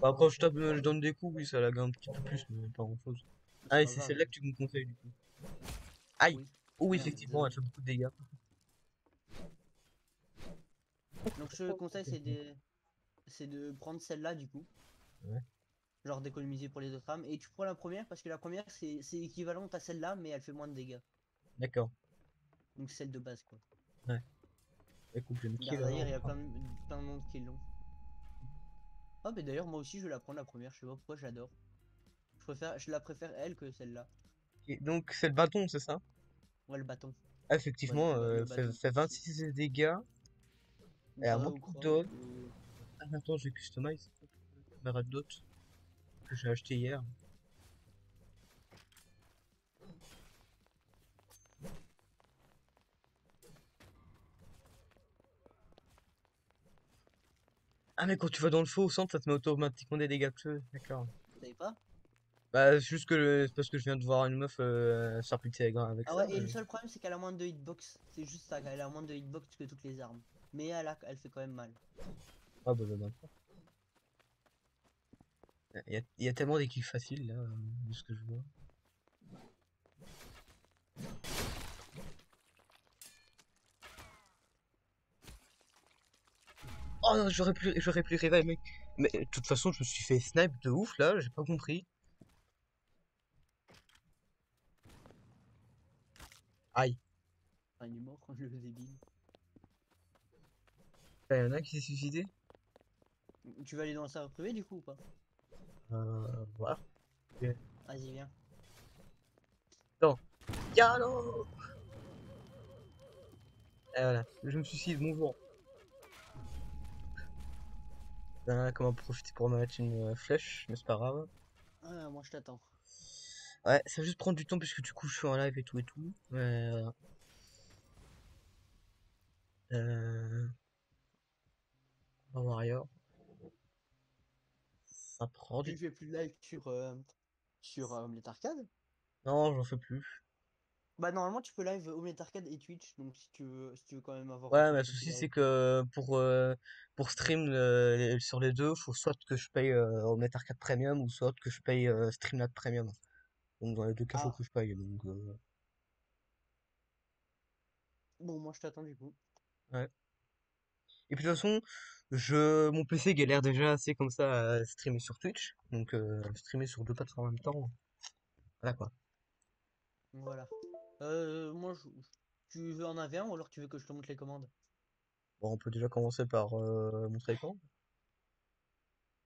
Bah, quand je donne des coups, oui, ça lag un petit peu plus, mais pas grand-chose. C'est Ah, et pas c'est grave. celle-là que tu me conseilles, du coup. Aïe! Oui. Oh, Merde, effectivement, elle désolé. fait beaucoup de dégâts. Donc je te conseille, c'est de prendre celle-là du coup, Ouais, genre d'économiser pour les autres armes. Et tu prends la première parce que la première c'est équivalent à celle-là, mais elle fait moins de dégâts. d'accord. Donc c'est celle de base quoi. Ouais. Écoute, je vais me kill Derrière, alors. il y a plein de monde qui l'ont. Ah, mais d'ailleurs, moi aussi je vais la prendre la première, je sais pas pourquoi j'adore. Je la préfère elle que celle-là. Ok, donc, c'est le bâton, c'est ça? Ouais, le bâton. Ah, Ouais, effectivement, le bâton. fait 26 dégâts. Et à Comparé moins au qu'il croc. donne. Ah, attends, j'ai customize. Ma red dot que j'ai acheté hier. Ah, mais quand tu vas dans le feu au centre, ça te met automatiquement des dégâts de feu. D'accord. Vous savez pas? Bah, c'est juste que c'est parce que je viens de voir une meuf se faire pitié avec Ah ça. ouais, et le seul problème c'est qu'elle a moins de hitbox. C'est juste ça, qu'elle a moins de hitbox que toutes les armes. Mais elle fait quand même mal. Ah, bah, d'accord. Il y a tellement d'équipes faciles là, de ce que je vois. Oh non, j'aurais pu revive, mec. Mais de toute façon, je me suis fait snipe de ouf là, j'ai pas compris. Aïe. Enfin, il est mort, le débile. Il y en a qui s'est suicidé. Tu vas aller dans le serveur privé du coup ou pas? Voilà. Ok. Vas-y, viens. Non. Yalo! Et voilà, je me suicide, bonjour. Comment profiter pour me mettre une flèche, mais c'est pas grave. Ah, moi je t'attends. Ouais, ça va juste prendre du temps puisque du coup je suis en live et tout et tout. Euh, Warrior, ça prend Tu du... ne fais plus de live sur Omelette Arcade? Non, j'en fais plus. Bah normalement tu peux live Omelette Arcade et Twitch, donc si tu veux quand même avoir un Ouais, peu mais de le souci c'est popularité. que pour stream sur les deux, faut soit que je paye au Arcade Premium ou soit que je paye Streamlabs Premium. Donc dans les deux cas, faut Ah, que je paye. Donc bon moi je t'attends du coup. ouais. Et puis de toute façon, mon PC galère déjà assez comme ça à streamer sur Twitch. Donc streamer sur deux plateformes en même temps, voilà quoi. Voilà. Moi tu veux en avoir un ou alors tu veux que je te montre les commandes? Bon, on peut déjà commencer par montrer l'écran.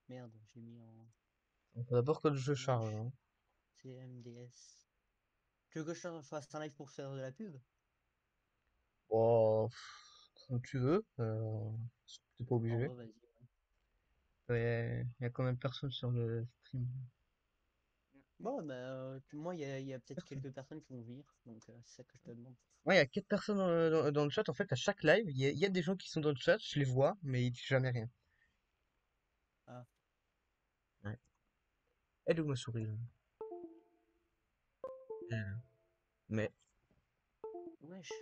Merde, j'ai mis en On peut d'abord que le jeu charge, image hein. CMDS. Tu veux que je fasse un live pour faire de la pub? Oh, comme tu veux. T'es pas En obligé. vrai, vas-y. Il y a quand même personne sur le stream. Bon, bah, moi, il y a peut-être quelques personnes qui vont venir, donc c'est ça que je te demande. Ouais, il y a 4 personnes dans le chat. En fait, à chaque live, il y a des gens qui sont dans le chat, je les vois, mais ils disent jamais rien. Ah, Ouais. Elle est où ma souris là? Elle est là. Mais wesh.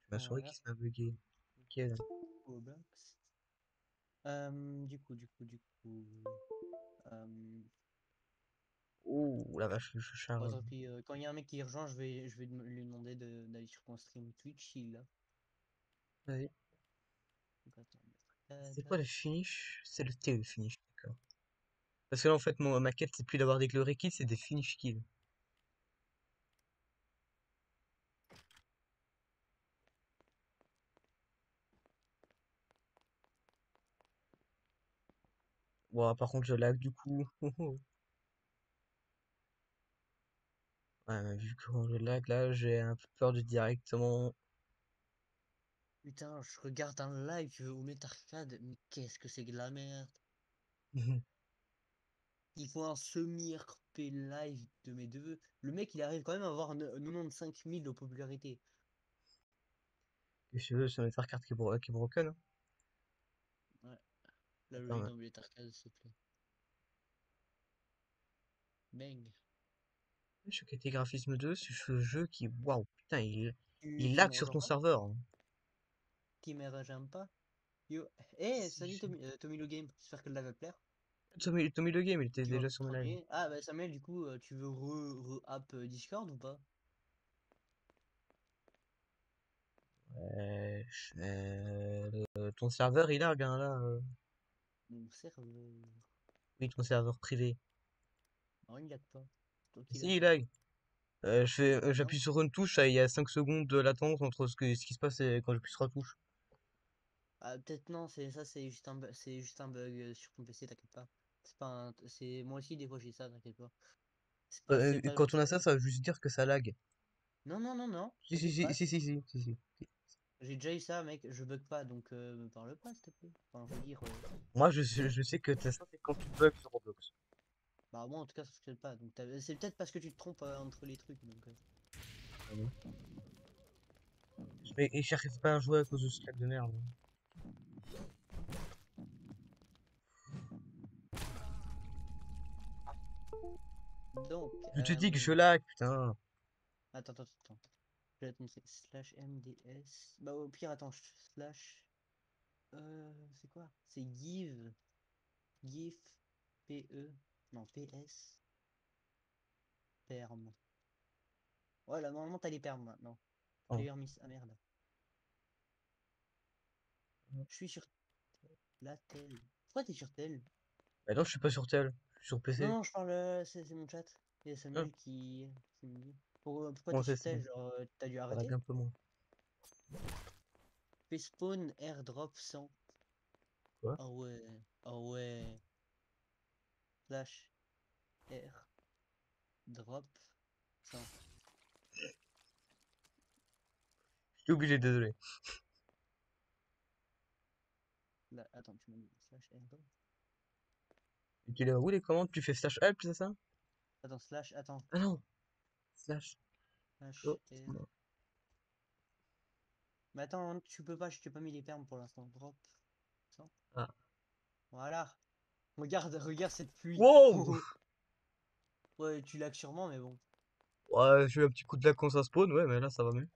ma Bon, souris qui voilà. se m'a bugué. Nickel. Roblox. Du coup. Euh, Ouh, la vache, je bon, charge. tant pis, quand il y a un mec qui rejoint, je vais lui demander d'aller sur ton stream Twitch, il est là. Vas-y. Donc, attends, C'est mettre quoi le finish? C'est le T le finish, d'accord. Parce que là, en fait, ma quête, c'est plus d'avoir des glory kills, c'est des finish kills. Bon, par contre, je lag du coup. Ouais, mais vu que quand je lag, là, j'ai un peu peur de directement. Putain, je regarde un live, tu veux vous mettre arcade, mais qu'est-ce que c'est que de la merde. Il faut un semi-RP live de mes deux. Le mec, il arrive quand même à avoir 95 000 de popularité. Et je veux, c'est notre carte qui est broken, hein. Ouais, la Attends, logique mais dans Bullet Arcade, s'il te plaît. Bang. je suis qualité graphisme 2, c'est ce jeu qui, waouh, putain, il Tu lag me sur rejoins ton pas? serveur, hein. Qui me rejoint pas? Yo. Eh, Si, salut Tommy, Tommy le Game. J'espère que le live va te plaire. Tommy le game, il était Tu vas déjà me sur mon live. premier. Ah, bah Samuel, du coup, tu veux re-app Discord ou pas? Ton serveur, il lag, hein, là. Mon serveur. Oui, ton serveur privé. Non, il lag pas. C'est toi qui Si, lag. il lag. Non? J'appuie sur une touche, il y a 5 secondes de latence entre ce qui se passe et quand j'appuie sur la touche. Ah, peut-être non, c'est ça, c'est juste un bug sur ton PC, t'inquiète pas. C'est pas c'est moi aussi des fois j'ai ça, t'inquiète pas. C'est pas Quand on a ça. ça, ça veut juste dire que ça lag. Non, non, non, non, Si, si, t'inquiète si, pas. si, si, si, si, si. J'ai déjà eu ça, mec, je bug pas, donc me parle pas, s'il te plaît. Enfin, je veux dire, Moi, je sais que t'as ça, c'est quand tu bugs sur Roblox. bah moi en tout cas ça fonctionne pas. Donc c'est peut-être parce que tu te trompes entre les trucs, donc. Ah bon. Mais et j'arrive pas à jouer à cause de ce lag de merde. Donc, Je te dis que je lag, putain. attends. Je vais te montrer. Slash MDS. Bah au pire, attends, slash. C'est quoi? C'est GIF, PE, non, PS, perm. Voilà, normalement t'as les perms maintenant. Oh. Player miss. Ah merde. Je suis sur la tel. Pourquoi t'es sur tel? Bah non, je suis pas sur tel, je suis sur Non, PC. non, je parle. C'est mon chat. Il y a Ah, Samuel qui me dit. Pourquoi comment t'es c'est, sur tel? Genre, t'as dû ça lag arrêter? un peu moins. Fais spawn airdrop 100. Quoi? Ah ouais. Ah ouais. Slash airdrop 100. J'étais obligé, désolé. Là, attends, tu m'as dit slash airdrop. Et tu les où les commandes? Tu fais slash help, c'est ça? Attends, slash, attends. Ah non! Slash. Slash Oh, air. non. Mais attends, tu peux pas, je t'ai pas mis les permes pour l'instant. Drop 100. Ah. Voilà. Regarde cette pluie. Wow! Ouais, tu lags sûrement, mais bon. Ouais, j'ai eu un petit coup de lag quand ça spawn, ouais, mais là ça va mieux.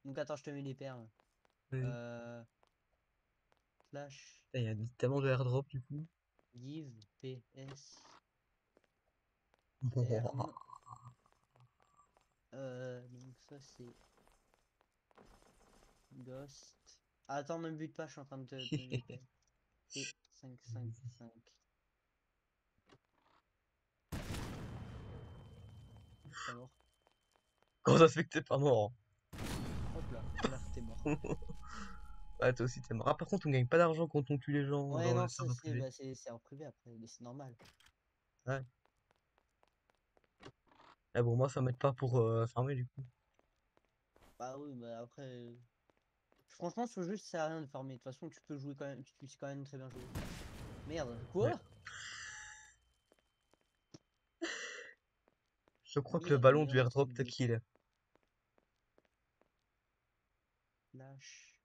Donc attends, je te mets les permes. Vas-y. Euh, Slash Il y a tellement de airdrop du coup. give ps perm. Donc ça c'est ghost. Ah, attends, ne me bute pas, je suis en train de te donner les permes. P555. T'es mort. Comment ça se fait que t'es pas mort? Hop là, voilà, t'es mort. Ouais, toi aussi t'es mort. Ah, par contre, on gagne pas d'argent quand on tue les gens Ouais, dans le non, ça serveur c'est privé. bah, c'est en privé après, mais c'est normal. Ouais. Eh bon, moi, ça m'aide pas pour farmer du coup. Bah oui, bah après. Franchement, ce jeu, ça sert à rien de farmer. De toute façon, tu peux jouer quand même. Tu sais quand même très bien jouer. Merde, Ouais. quoi? Je crois que le Merde, ballon merde, du c'est airdrop te bug. kill. Flash.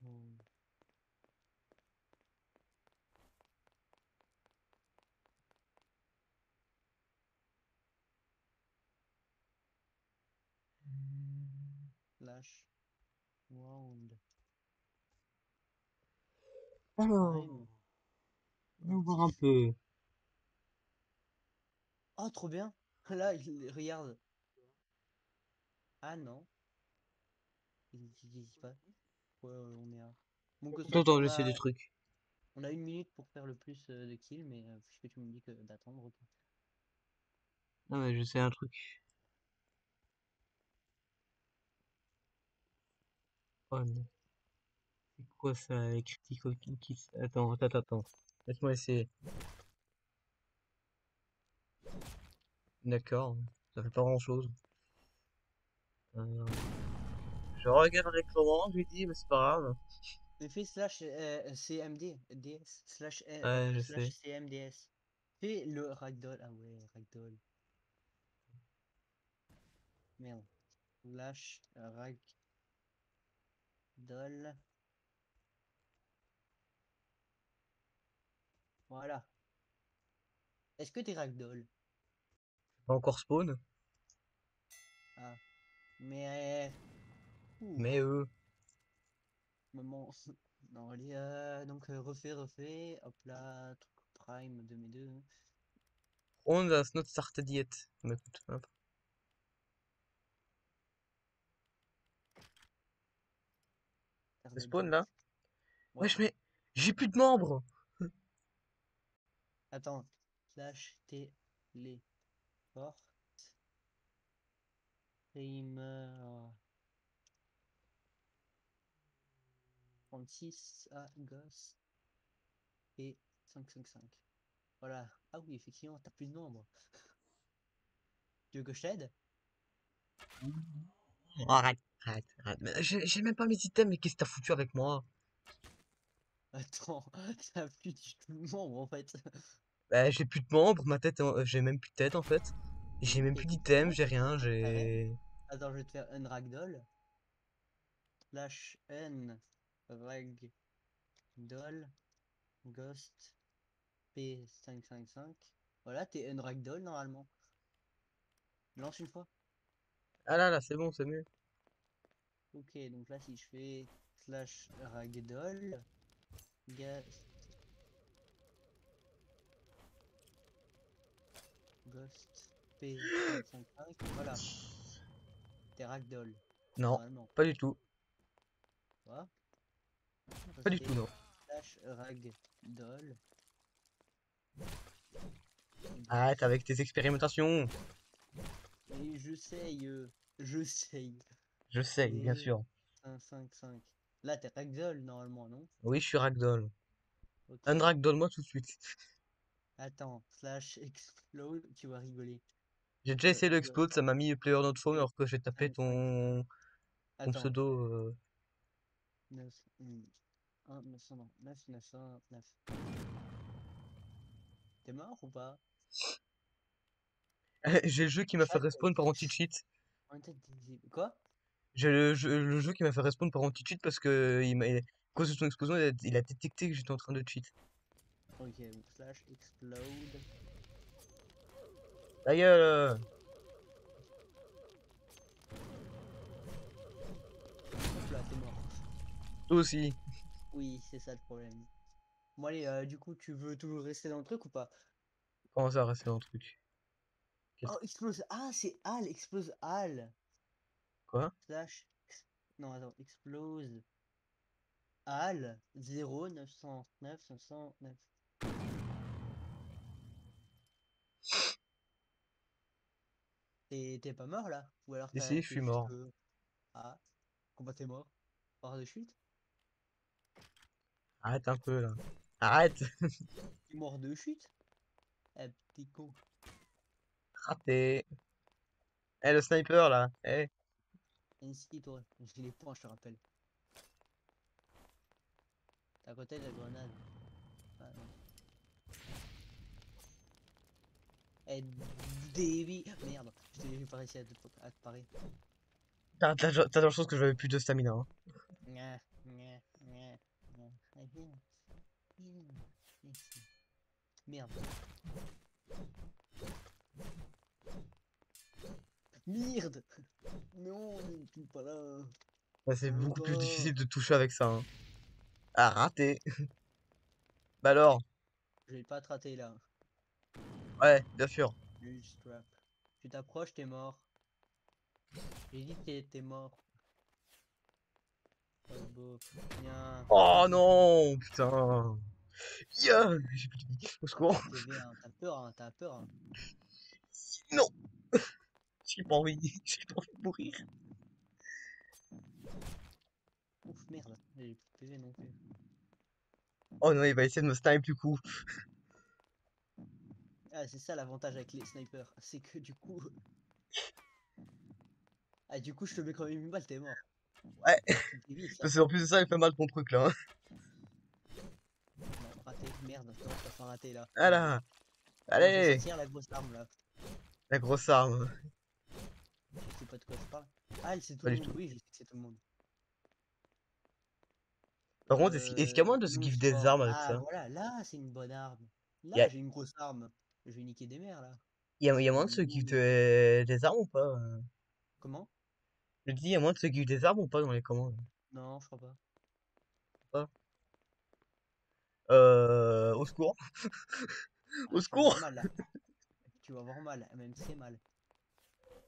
Oh, flash. Wound. Alors, Time. on va voir un Actif. peu. Oh, trop bien. Là, regarde. Ah non. Il se passe. Ouais, on est à. Bon, que Attends, soit, attends, j'essaie des trucs. on a 1 minute pour faire le plus de kills, mais puisque tu me dis que d'attendre, ok. Non, mais je sais un truc. Oh, mais c'est quoi ça, les critical kills? Attends. Laisse-moi essayer. D'accord, ça fait pas grand-chose. Euh, je regarde l'écran, je lui dis, mais c'est pas grave. Mais fais slash CMD, DS, slash, Ouais, je slash sais. CMDS. Fais le ragdoll. Ah ouais, ragdoll. Merde. Slash ragdoll. Voilà. Est-ce que t'es ragdoll? Pas encore spawn, Ah. Mais. Ouh. mais Maman. Non, allez, donc refais. Hop là, truc prime 2 on has not started yet. Mais écoute, hop. C'est Started spawn jet. là? Ouais. Wesh, mais j'ai plus de membres! Attends. Slash téléport. Timer 36 à Ghost et 555. Voilà. Ah oui, effectivement, t'as plus de nombre. Tu veux que je t'aide? Arrête. Mais j'ai même pas mes items, mais qu'est-ce que t'as foutu avec moi? Attends, t'as plus du tout de nombre en fait. Bah, j'ai plus de membres, ma tête, j'ai même plus de tête en fait. J'ai Oui, même plus d'items, effectivement, j'ai c'est rien, très très vrai. j'ai. Attends, je vais te faire un ragdoll. Slash n ragdoll ghost p555. Voilà, t'es un ragdoll normalement. Lance une fois. Ah là, c'est bon, c'est mieux. Ok, donc là, si je fais slash ragdoll, Ghost P555, voilà, t'es ragdoll, Non, normalement. pas du tout. Voilà. Pas du tout, Refais non. slash ragdoll. Arrête avec tes expérimentations. Et je sais, Je sais, bien sûr. P555. Là, t'es ragdoll, normalement, non? Oui, je suis ragdoll. Ok. Unragdoll-moi tout de suite. Attends, slash explode, tu vas rigoler. J'ai déjà essayé Ghost l'explode, ça m'a mis player not phone alors que j'ai tapé P555. ton Attends, pseudo. 9, 1, 900, non, 9, 909. T'es mort ou pas? J'ai le jeu qui m'a fait Chat respawn par X. anti-cheat. En tête visible. Quoi? J'ai le jeu qui m'a fait respawn par anti-cheat parce que à cause de son explosion, il a détecté que j'étais en train de cheat. Ok, donc slash explode. Ta gueule! Hop là, t'es mort. Toi aussi. Oui, c'est ça le problème. Bon, allez, du coup, tu veux toujours rester dans le truc ou pas? Comment ça, rester dans le truc? Quel Oh, truc? explose. Ah, c'est Al, explose Al. Quoi? Slash. Non, attends, explose Al 0 909 909. T'es pas mort là? Ou alors Ici, je t'es suis juste. mort. Ah, comment t'es mort? Par de chute? Arrête un peu là. Arrête! T'es mort de chute? Eh, petit con. Raté. Eh, le sniper là. Eh. Ainsi, toi. J'ai les points, je te rappelle. T'es à côté de la grenade. Ah, non. Eh, Davy. Merde, j'ai pas réussi à te parer. T'as de la chance que j'avais plus de stamina. Hein. Nya, nya, nya, nya. Ah, viens, viens, viens ici. Merde. Merde. Non, ne touche pas là. Ouais, c'est On beaucoup plus va. difficile de toucher avec ça. Hein. Ah, raté. Bah alors. Je vais pas te rater là. Ouais, bien sûr. Juste trap. Tu t'approches, t'es mort. J'ai dit que t'es mort. Pas beau. Viens. Oh non, putain. Yeah, j'ai plus de vie. Au secours. T'es bien. T'as peur, hein. T'as peur, hein. Non, j'ai pas envie. J'ai pas envie de mourir. Ouf, merde. J'ai plus de PV non plus. Oh non, il va essayer de me snipe du coup. Ah, c'est ça l'avantage avec les snipers. C'est que du coup. Ah, du coup, je te mets quand même une balle, t'es mort. Ouais, C'est débile ça. parce qu'en plus de ça, il fait mal ton truc là. Hein. Non, raté. Merde, comment je t'ai fait rater là? Voilà. Bon, je vais Allez, sortir la grosse arme là. la grosse arme. Je sais pas de quoi je parle. Ah, elle, c'est tout Pas le du monde. tout. Oui, je sais que c'est tout le monde. Par contre, est-ce qu'il y a moyen de se Move give des fort. armes avec Ah, ça? voilà, là, c'est une bonne arme. Il y a, Là, j'ai une grosse arme. Je vais niquer des mers là. il y a moyen de se give Move. des armes ou pas? Comment? Je dis, il y a moyen de se give des armes ou pas dans les commandes? Non, je crois pas. Pas. Au secours. Ah, Au tu vas avoir secours. mal là. Tu vas avoir mal, même très mal.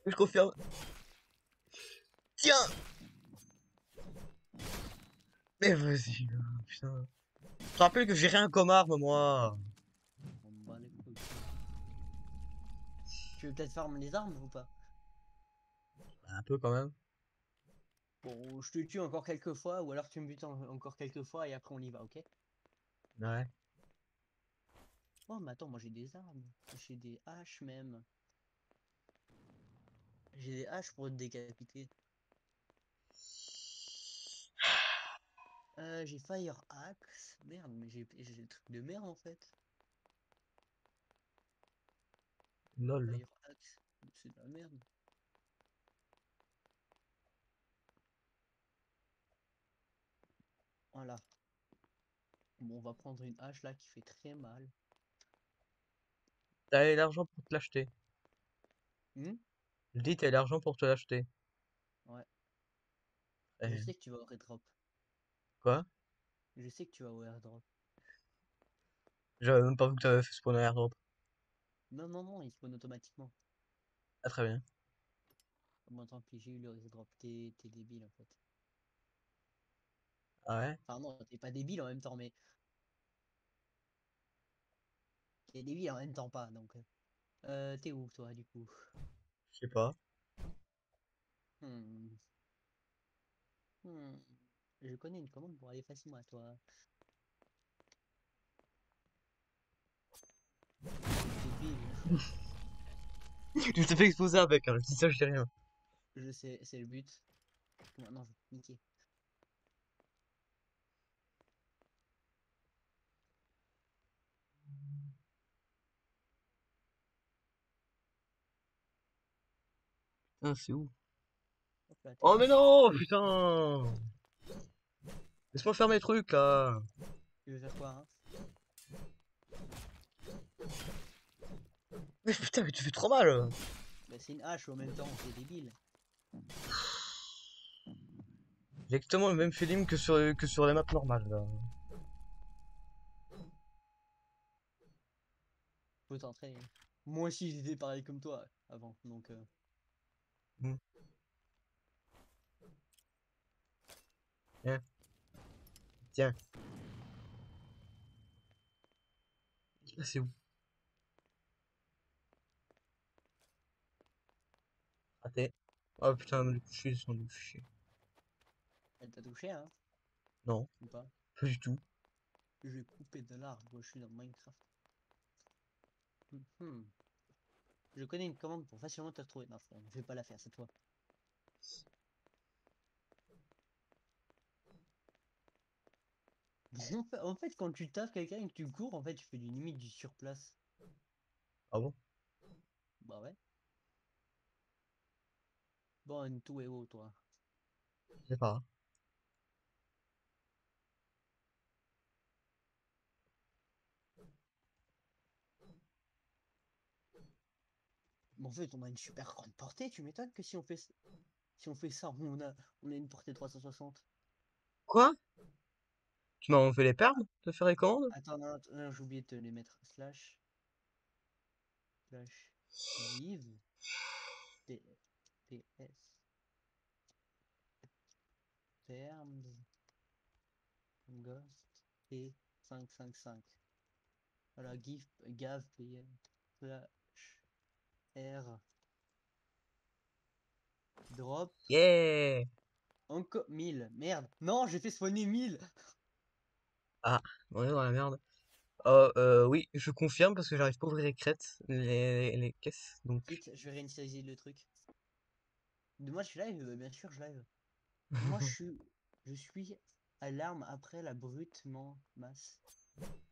Je confirme. Tiens. Mais vas-y, putain. Je te rappelle que j'ai rien comme arme, moi. On me bat les couilles. Tu veux peut-être farm les armes ou pas? Un peu quand même. Bon, je te tue encore quelques fois, ou alors tu me butes encore quelques fois et après on y va, ok? Ouais. Oh, mais attends, moi j'ai des armes. J'ai des haches même. J'ai des haches pour te décapiter. J'ai Fire Axe. Merde, mais j'ai des trucs de merde en fait. Lol. Fire Axe, c'est de la merde. Voilà. Bon, on va prendre une hache là qui fait très mal. T'as l'argent pour te l'acheter. Hmm. Je dis, t'as l'argent pour te l'acheter. Ouais. Je Eh, sais que tu vas au airdrop. quoi? Je sais que tu vas au airdrop. J'avais même pas vu que t'avais fait spawn un airdrop. Non, non, non, il spawn automatiquement. Ah, très bien. Bon, tant pis, j'ai eu le airdrop. T'es débile en fait. Ah ouais? Enfin, non, t'es pas débile en même temps, mais t'es débile en même temps pas. Donc, t'es où toi du coup? Je sais pas. Hmm. Hmm. Je connais une commande pour aller facilement à toi. Débile. Tu t'es fait exploser avec, hein. Je dis ça, je dis rien. Je sais, c'est le but. Maintenant, je vais te niquer. Putain, c'est où? Hop là, t'es Oh, là. mais non, putain! Laisse-moi faire mes trucs, là. Tu veux faire quoi, hein? Mais putain, mais tu fais trop mal. Bah, c'est une hache en même temps, t'es débile. J'ai exactement le même feeling que sur les maps normales, là. Faut t'entraîner. Moi aussi, j'étais pareil comme toi avant, donc Hmm. Tiens, tiens. Là, c'est où? Raté. Oh putain, le coucher, ils sont du fichier. elle t'a touché, hein? Non, Ou pas? pas du tout. Je vais couper de l'arbre, je suis dans Minecraft. Mhm. Je connais une commande pour facilement te retrouver. Non, frère, je vais pas la faire cette fois. En fait, quand tu taffes quelqu'un et que tu cours, en fait, tu fais du limite du surplace. Ah bon? Bah ouais. Bon, tout est haut, toi. Je sais pas. Mais en fait, on a une super grande portée. Tu m'étonnes que si on fait ça, on a une portée 360. Quoi? Tu m'as enlevé les permes de faire les commandes? Attends, non, non, j'ai oublié de te les mettre. Slash give ps terms ghost p555. Voilà, give gav pm slash r drop Yeah! encore 1000. Merde, non, j'ai fait soigner 1000. Ah, on est dans la merde. Oui, je confirme parce que j'arrive pas à ouvrir les crêtes, les caisses, donc. Vite, je vais réinitialiser le truc. Moi, je suis live, bien sûr, je live. Moi, je suis à l'arme après la brutement masse.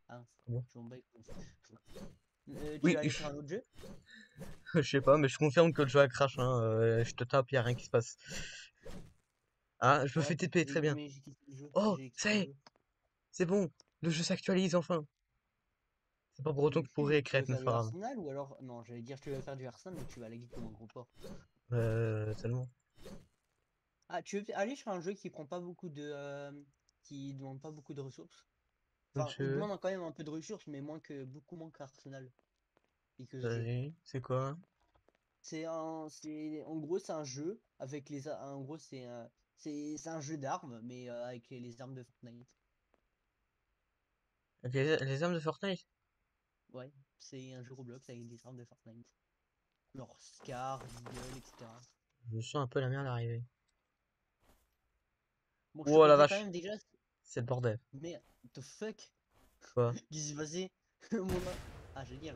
Ah, Bon. je m'en bats les couilles. Tu Oui, vas aller sur un autre jeu? je sais pas, mais je confirme que le jeu a crash, hein. Je te tape, y a rien qui se passe. Ah, je me fais Ouais, TP, très bien. mais j'ai quitté le jeu. Oh, J'ai ça quitté y le est, jeu. c'est bon. Le jeu s'actualise enfin. C'est pas pour autant que pour Tu veux crête, mais faire c'est du pas grave. Arsenal ou alors. Non, j'allais dire tu veux faire du Arsenal, mais tu vas laguer comme un gros porc. Tellement. Ah, tu veux aller sur un jeu qui prend pas beaucoup de. Qui demande pas beaucoup de ressources. Enfin, il Je... demande quand même un peu de ressources, mais beaucoup moins qu'Arsenal et que ce jeu. Vas-y, c'est quoi? En gros, c'est un jeu avec en gros, c'est un jeu d'armes, mais avec les armes de Fortnite. Les armes de Fortnite? Ouais, c'est un jeu Roblox avec des armes de Fortnite. Genre Scar, Deagle, etc. Je sens un peu la merde arriver. Bon, je te Oh la préviens quand vache, même déjà, c'est le bordel. mais the fuck? Quoi? Qu'est-ce qui s'est passé? Mon ar- Ah, je veux dire,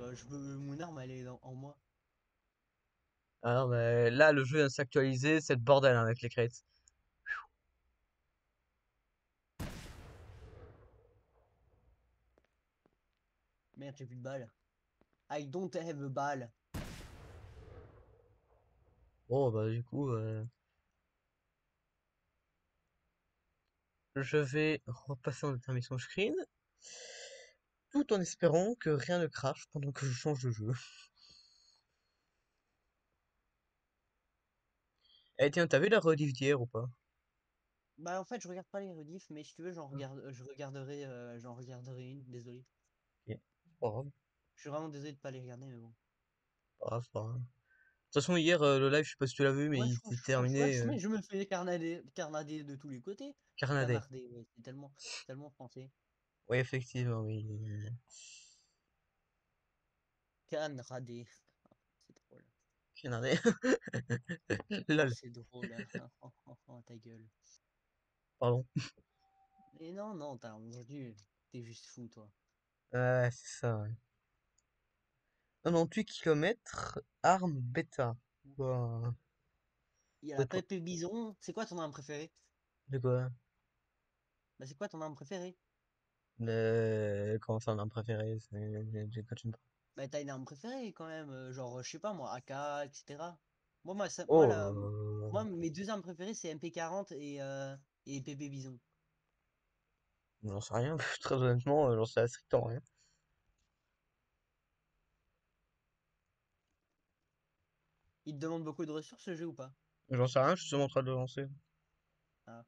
mon arme, elle est en moi. Alors, mais là, le jeu vient de s'actualiser, c'est le bordel hein, avec les crêtes. Merde, j'ai plus de balles. I don't have a balle. Bon, bah, du coup, je vais repasser en intermission screen, tout en espérant que rien ne crache pendant que je change de jeu. Eh tiens, t'as vu la rediff d'hier ou pas? Bah, en fait, je regarde pas les rediffs, mais si tu veux, j'en regarderai une, désolé. Ok, c'est pas grave, Je suis vraiment désolé de pas les regarder, mais bon. c'est pas grave, c'est pas grave. De toute façon, hier, le live, je sais pas si tu l'as vu, mais Ouais, il s'est terminé je me fais carnader de tous les côtés. carnadé. Canarder, ouais, c'est tellement français. Oui, effectivement, oui. Canarder. C'est drôle. Carnadé. Oh, Lol, c'est drôle. Hein. Oh, ta gueule. pardon. Et non, non, aujourd'hui, t'es juste fou, toi. Ouais, c'est ça, ouais. 98 km, arme bêta. Ouah. Il y a Ouais, la Pépé Bison. C'est quoi ton arme préférée? de quoi? Bah, c'est quoi ton arme préférée? Comment ça, un préféré? Quand tu me parles. Bah, t'as une arme préférée quand même. Genre, je sais pas moi, AK, etc. Moi, Oh, mes deux armes préférées, c'est MP40 et Pépé Bison. j'en sais rien. Très honnêtement, j'en sais strictement rien. Il te demande beaucoup de ressources ce jeu ou pas? J'en sais rien, je suis seulement en train de le lancer. Ah.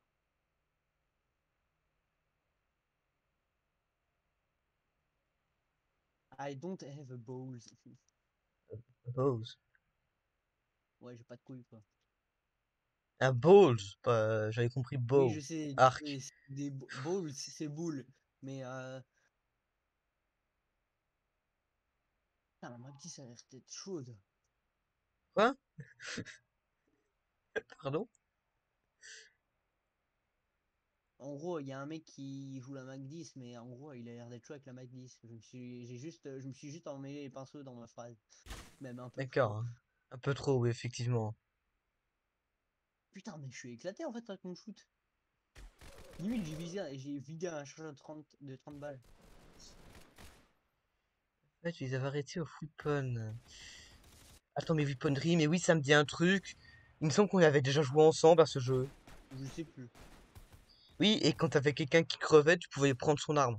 I don't have a balls. Bose. Ouais, j'ai pas de couilles quoi. Ah, balls, j'avais compris Oui, je bow. sais, Arc. c'est des balls, c'est boules. Mais putain, ma petite, ça a l'air d'être chaude. Quoi? Pardon? En gros, il y a un mec qui joue la Mac 10, mais en gros, il a l'air d'être chaud avec la Mac 10. Je me suis juste emmêlé les pinceaux dans ma phrase. Même un peu D'accord, trop. hein. Un peu trop, oui, effectivement. Putain, mais je suis éclaté en fait avec mon shoot. Limite, j'ai vidé un chargeur de 30 balles. Ouais, tu les avais arrêtés au Weapon. Attends, mais Weaponry, mais oui, ça me dit un truc. Il me semble qu'on avait déjà joué ensemble à ce jeu. Je sais plus. Oui, et quand t'avais quelqu'un qui crevait, tu pouvais prendre son arme.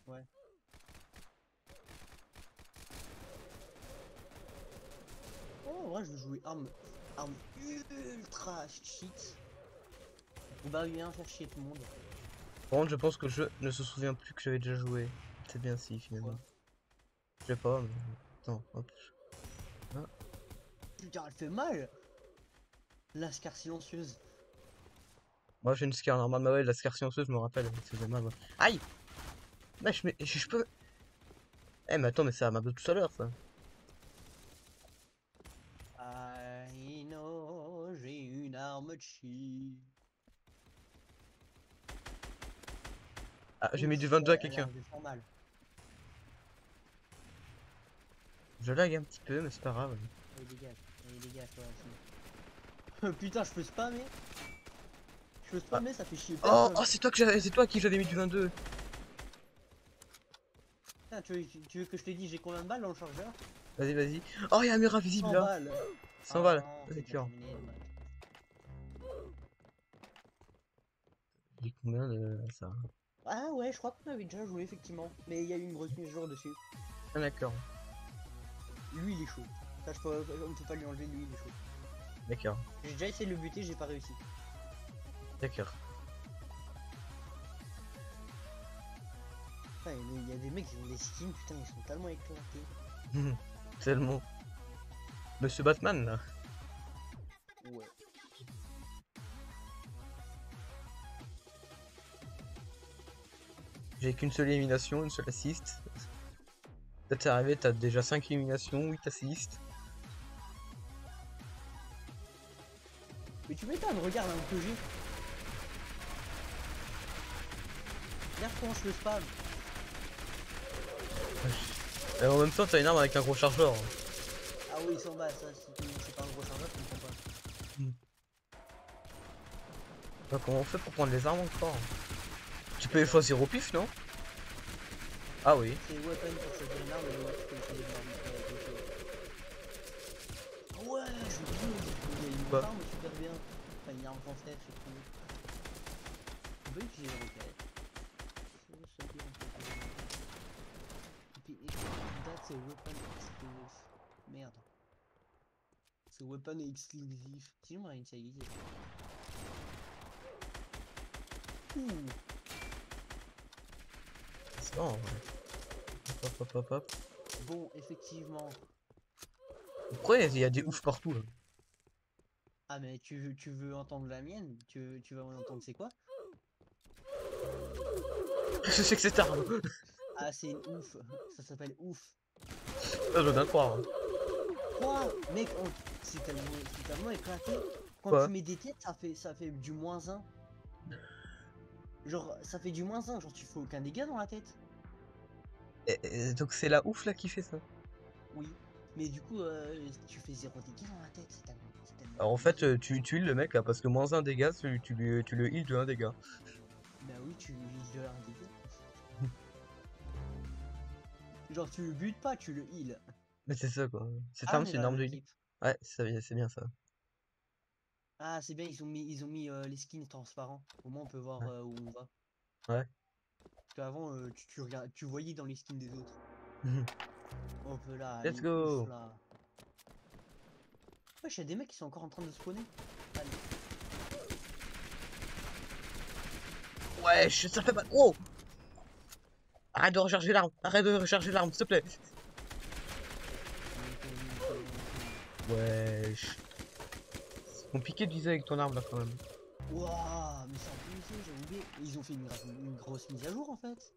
Ouais. Oh, en vrai, je vais jouer arme ultra cheat. On va bien faire chier tout le monde. Par contre, je pense que je ne se souvient plus que j'avais déjà joué. C'est bien si, finalement. Quoi? Je sais pas, mais... Attends, hop. Ah. Putain, elle fait mal! Lascar silencieuse. Moi, j'ai une scar normale, mais ouais, la scar silencieuse, je me rappelle, ça faisait mal, ouais. Aïe! Wesh, mais je peux... Eh, mais attends, mais ça m'a tout à l'heure, ça. I know, j'ai une arme cheat. Ah, j'ai mis du Ouf, 22 à elle a quelqu'un. l'air de faire mal. Je lag un petit peu, mais c'est pas grave. Allez, dégage, toi aussi. Putain, je peux spammer? Je peux Ah. spammer, ça fait chier Oh, personne. oh, c'est toi qui j'avais mis du 22. Putain, tu veux que je te dise j'ai combien de balles dans le chargeur? Vas-y, vas-y. Oh, il y a un mur invisible 100 là. balles. 100 Ah balles. non, C'est c'est déjà sûr. terminé, dommage. J'ai combien de ça? Ah ouais, je crois qu'on avait déjà joué effectivement. Mais il y a eu une grosse mise à jour dessus. Ah, d'accord. Lui il est chaud. Ça, on ne peut pas lui enlever, lui il est chaud. D'accord. J'ai déjà essayé de le buter, j'ai pas réussi. D'accord. Putain, il y a des mecs qui ont des skins, putain, ils sont tellement éclatés. Tellement. Monsieur Batman là. Ouais. J'ai qu'une seule élimination, une seule assist. Ça t'est arrivé, t'as déjà 5 éliminations, 8 assists. Mais tu m'étonnes, regarde un que j'ai. Regarde comment je le spam. Et en même temps, t'as une arme avec un gros chargeur. Ah oui, 100 balles, ça c'est pas un gros chargeur, je comprends pas. Bah, comment on fait pour prendre les armes encore? Tu peux les choisir au pif, non? Ah oui. C'est weapon pour choisir une arme, et ouais, tu peux choisir une arme. Ouais, je veux bien, il y a une Quoi? arme super bien. Enfin, une arme française, surtout. On peut utiliser les roquettes. Ça bien, et puis, that's a weapon exclusive. Merde. C'est weapon exclusive. Sinon, on a une saïd. Ouh. C'est bon, ouais. Hop, hop, hop, hop. Bon, effectivement. Pourquoi il y a des oufs partout là? Ah, mais tu veux entendre la mienne? Tu vas en entendre c'est quoi? Qu'est-ce que c'est que cette arme? Ah, c'est une ouf. Ça s'appelle ouf. Ça, je veux bien croire. Hein. Quoi? Mec, c'est tellement éclaté. Quand Quoi? tu mets des têtes, ça fait du -1. Genre, ça fait du -1. Genre, tu fais aucun dégât dans la tête. Et donc c'est la ouf là qui fait ça? Oui. Mais du coup, tu fais 0 dégâts dans la tête. C'est tellement Alors en fait, abusé. tu heal le mec là parce que moins un dégât, tu le heal de 1 dégât. Bah oui, tu heal de un dégât. Genre, tu le butes pas, tu le heal. Mais c'est ça quoi. Cette Ah, arme on est c'est dans une la arme même de heal. équipe. Ouais, c'est bien ça. Ah, c'est bien, ils ont mis les skins transparents. Au moins, on peut voir Ouais. où on va. Ouais. Parce qu'avant, tu voyais dans les skins des autres. Hop là, Let's allez, ouf go! là. Wesh, y'a des mecs qui sont encore en train de spawner. Allez. Wesh, ça fait mal. Oh! Arrête de recharger l'arme! Arrête de recharger l'arme, s'il te plaît! Wesh. C'est compliqué de viser avec ton arme là quand même. Wouah, mais c'est abusé, j'ai oublié. Ils ont fait une grosse mise à jour en fait.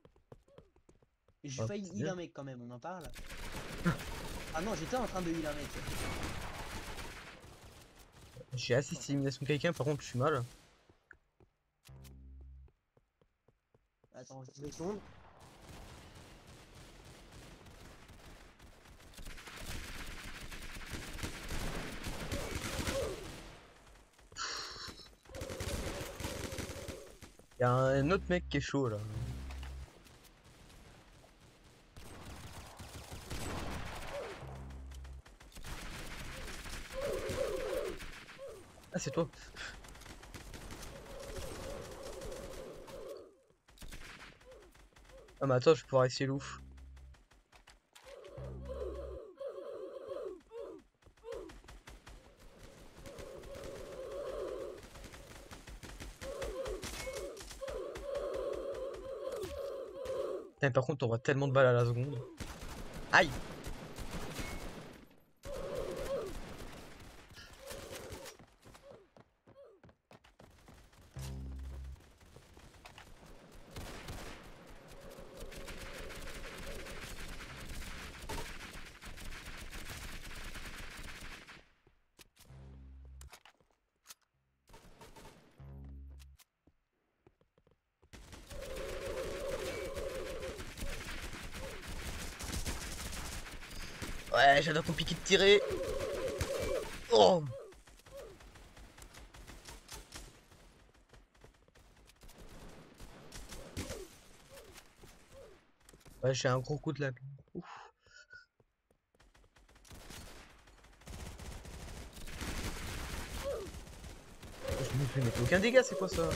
Et j'ai Ah, failli c'est heal bien. un mec quand même, on en parle. Ah non, j'étais en train de heal un mec. J'ai assisté à l'élimination de quelqu'un, par contre je suis mal. Attends, je vais secondes. Y'a un autre mec qui est chaud là. Ah, c'est toi. Ah, mais attends, je vais pouvoir essayer l'ouf. Putain, par contre, on voit tellement de balles à la seconde. Aïe! Ouais, j'adore compliqué de tirer. Oh! Ouais, j'ai un gros coup de lag. Ouf. Je me fais mettre aucun dégât, c'est quoi ça?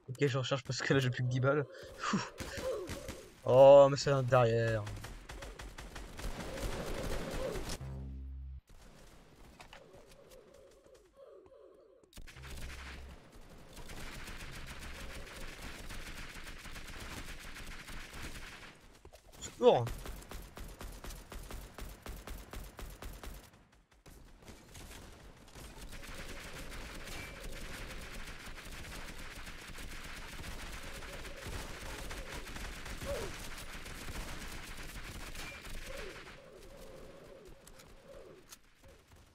Ok, je recharge parce que là j'ai plus que 10 balles. Ouh. Oh, mais c'est un derrière. Secours.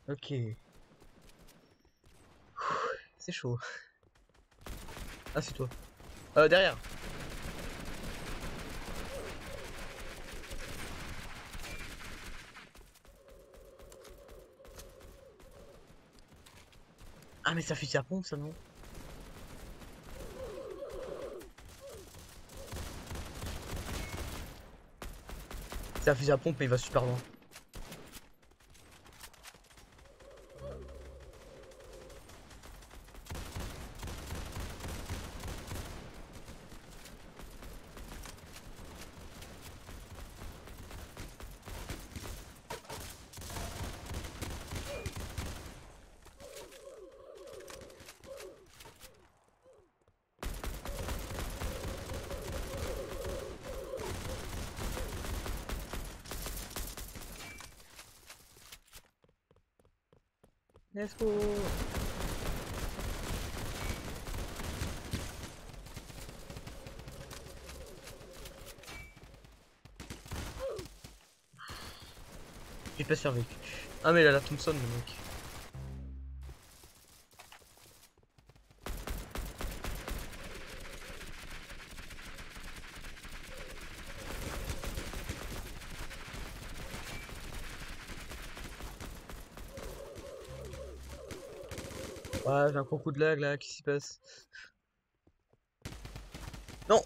Ok. C'est chaud. Ah, c'est toi. Derrière. Ah, mais ça fusil à pompe, ça, non? C'est un fusil à pompe, mais il va super loin. Let's go. J'ai pas survécu. Ah, mais il a la Thompson, le mec. Ouais, j'ai un gros coup de lag là, qu'est-ce qui se passe? Non!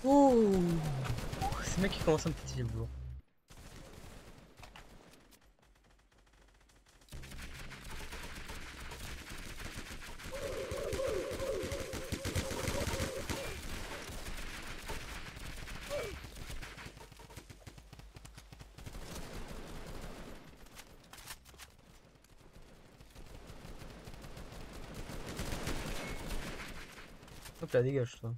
Ouh! C'est le mec qui commence un petit peu lourd. Hop là, dégage toi.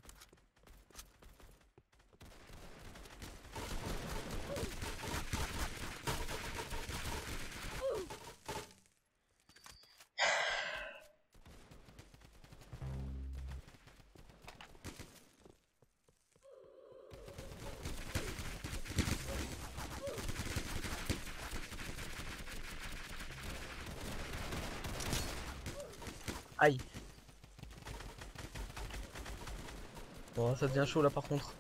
Aïe. Bon, ça devient chaud là par contre.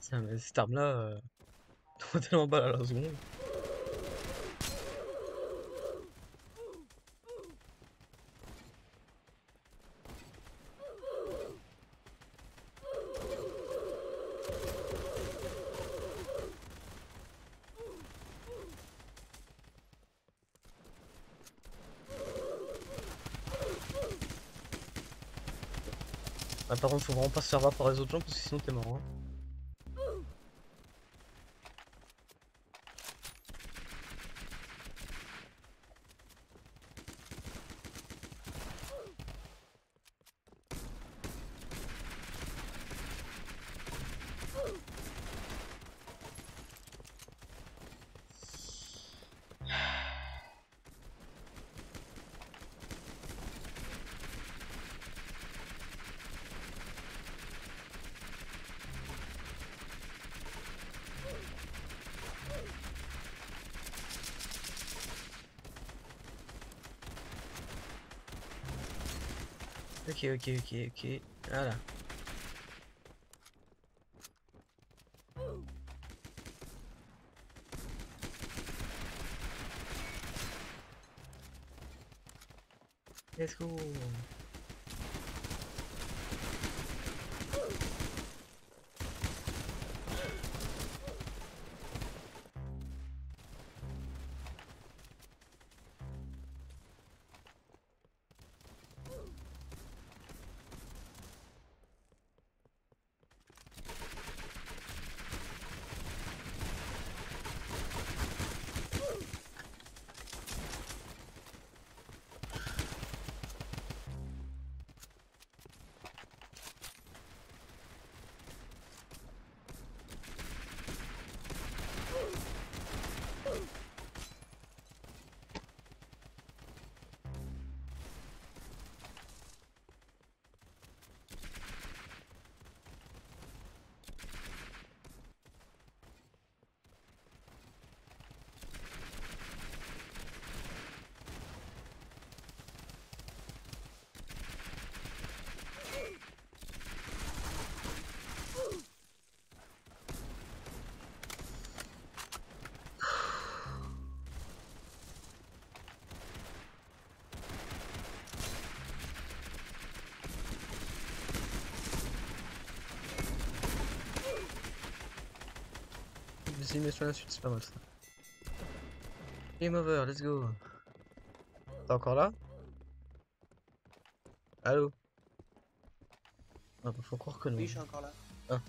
Tiens, mais cette arme là, t'en tellement balles à la seconde. Ah, par contre, faut vraiment pas se faire voir par les autres gens parce que sinon t'es mort. Hein. Ok, ok, ok, ok. Voilà. Let's go. Des animations à la suite, c'est pas mal ça. Game over, let's go. T'es encore là? Allô? Ah bah faut croire que non. Oui, je suis encore là. Ah.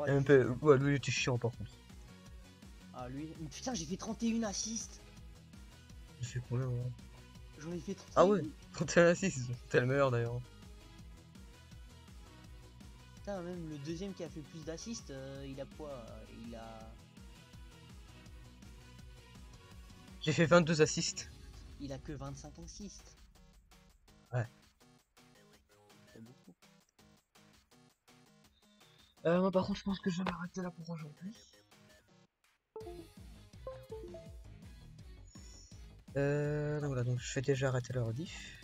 Ouais, MP, ouais, lui il était chiant par contre. ah, lui. Mais putain, j'ai fait 31 assists. J'ai fait combien moi? J'en ai fait Ah ouais, 31. 31-6, t'es le meilleur d'ailleurs. Putain, même le deuxième qui a fait plus d'assists, il a quoi? Il a. J'ai fait 22 assists. Il a que 25 assists. Ouais. C'est beaucoup. Moi par contre je pense que je vais m'arrêter là pour aujourd'hui. Donc voilà, donc je fais déjà arrêter le rediff.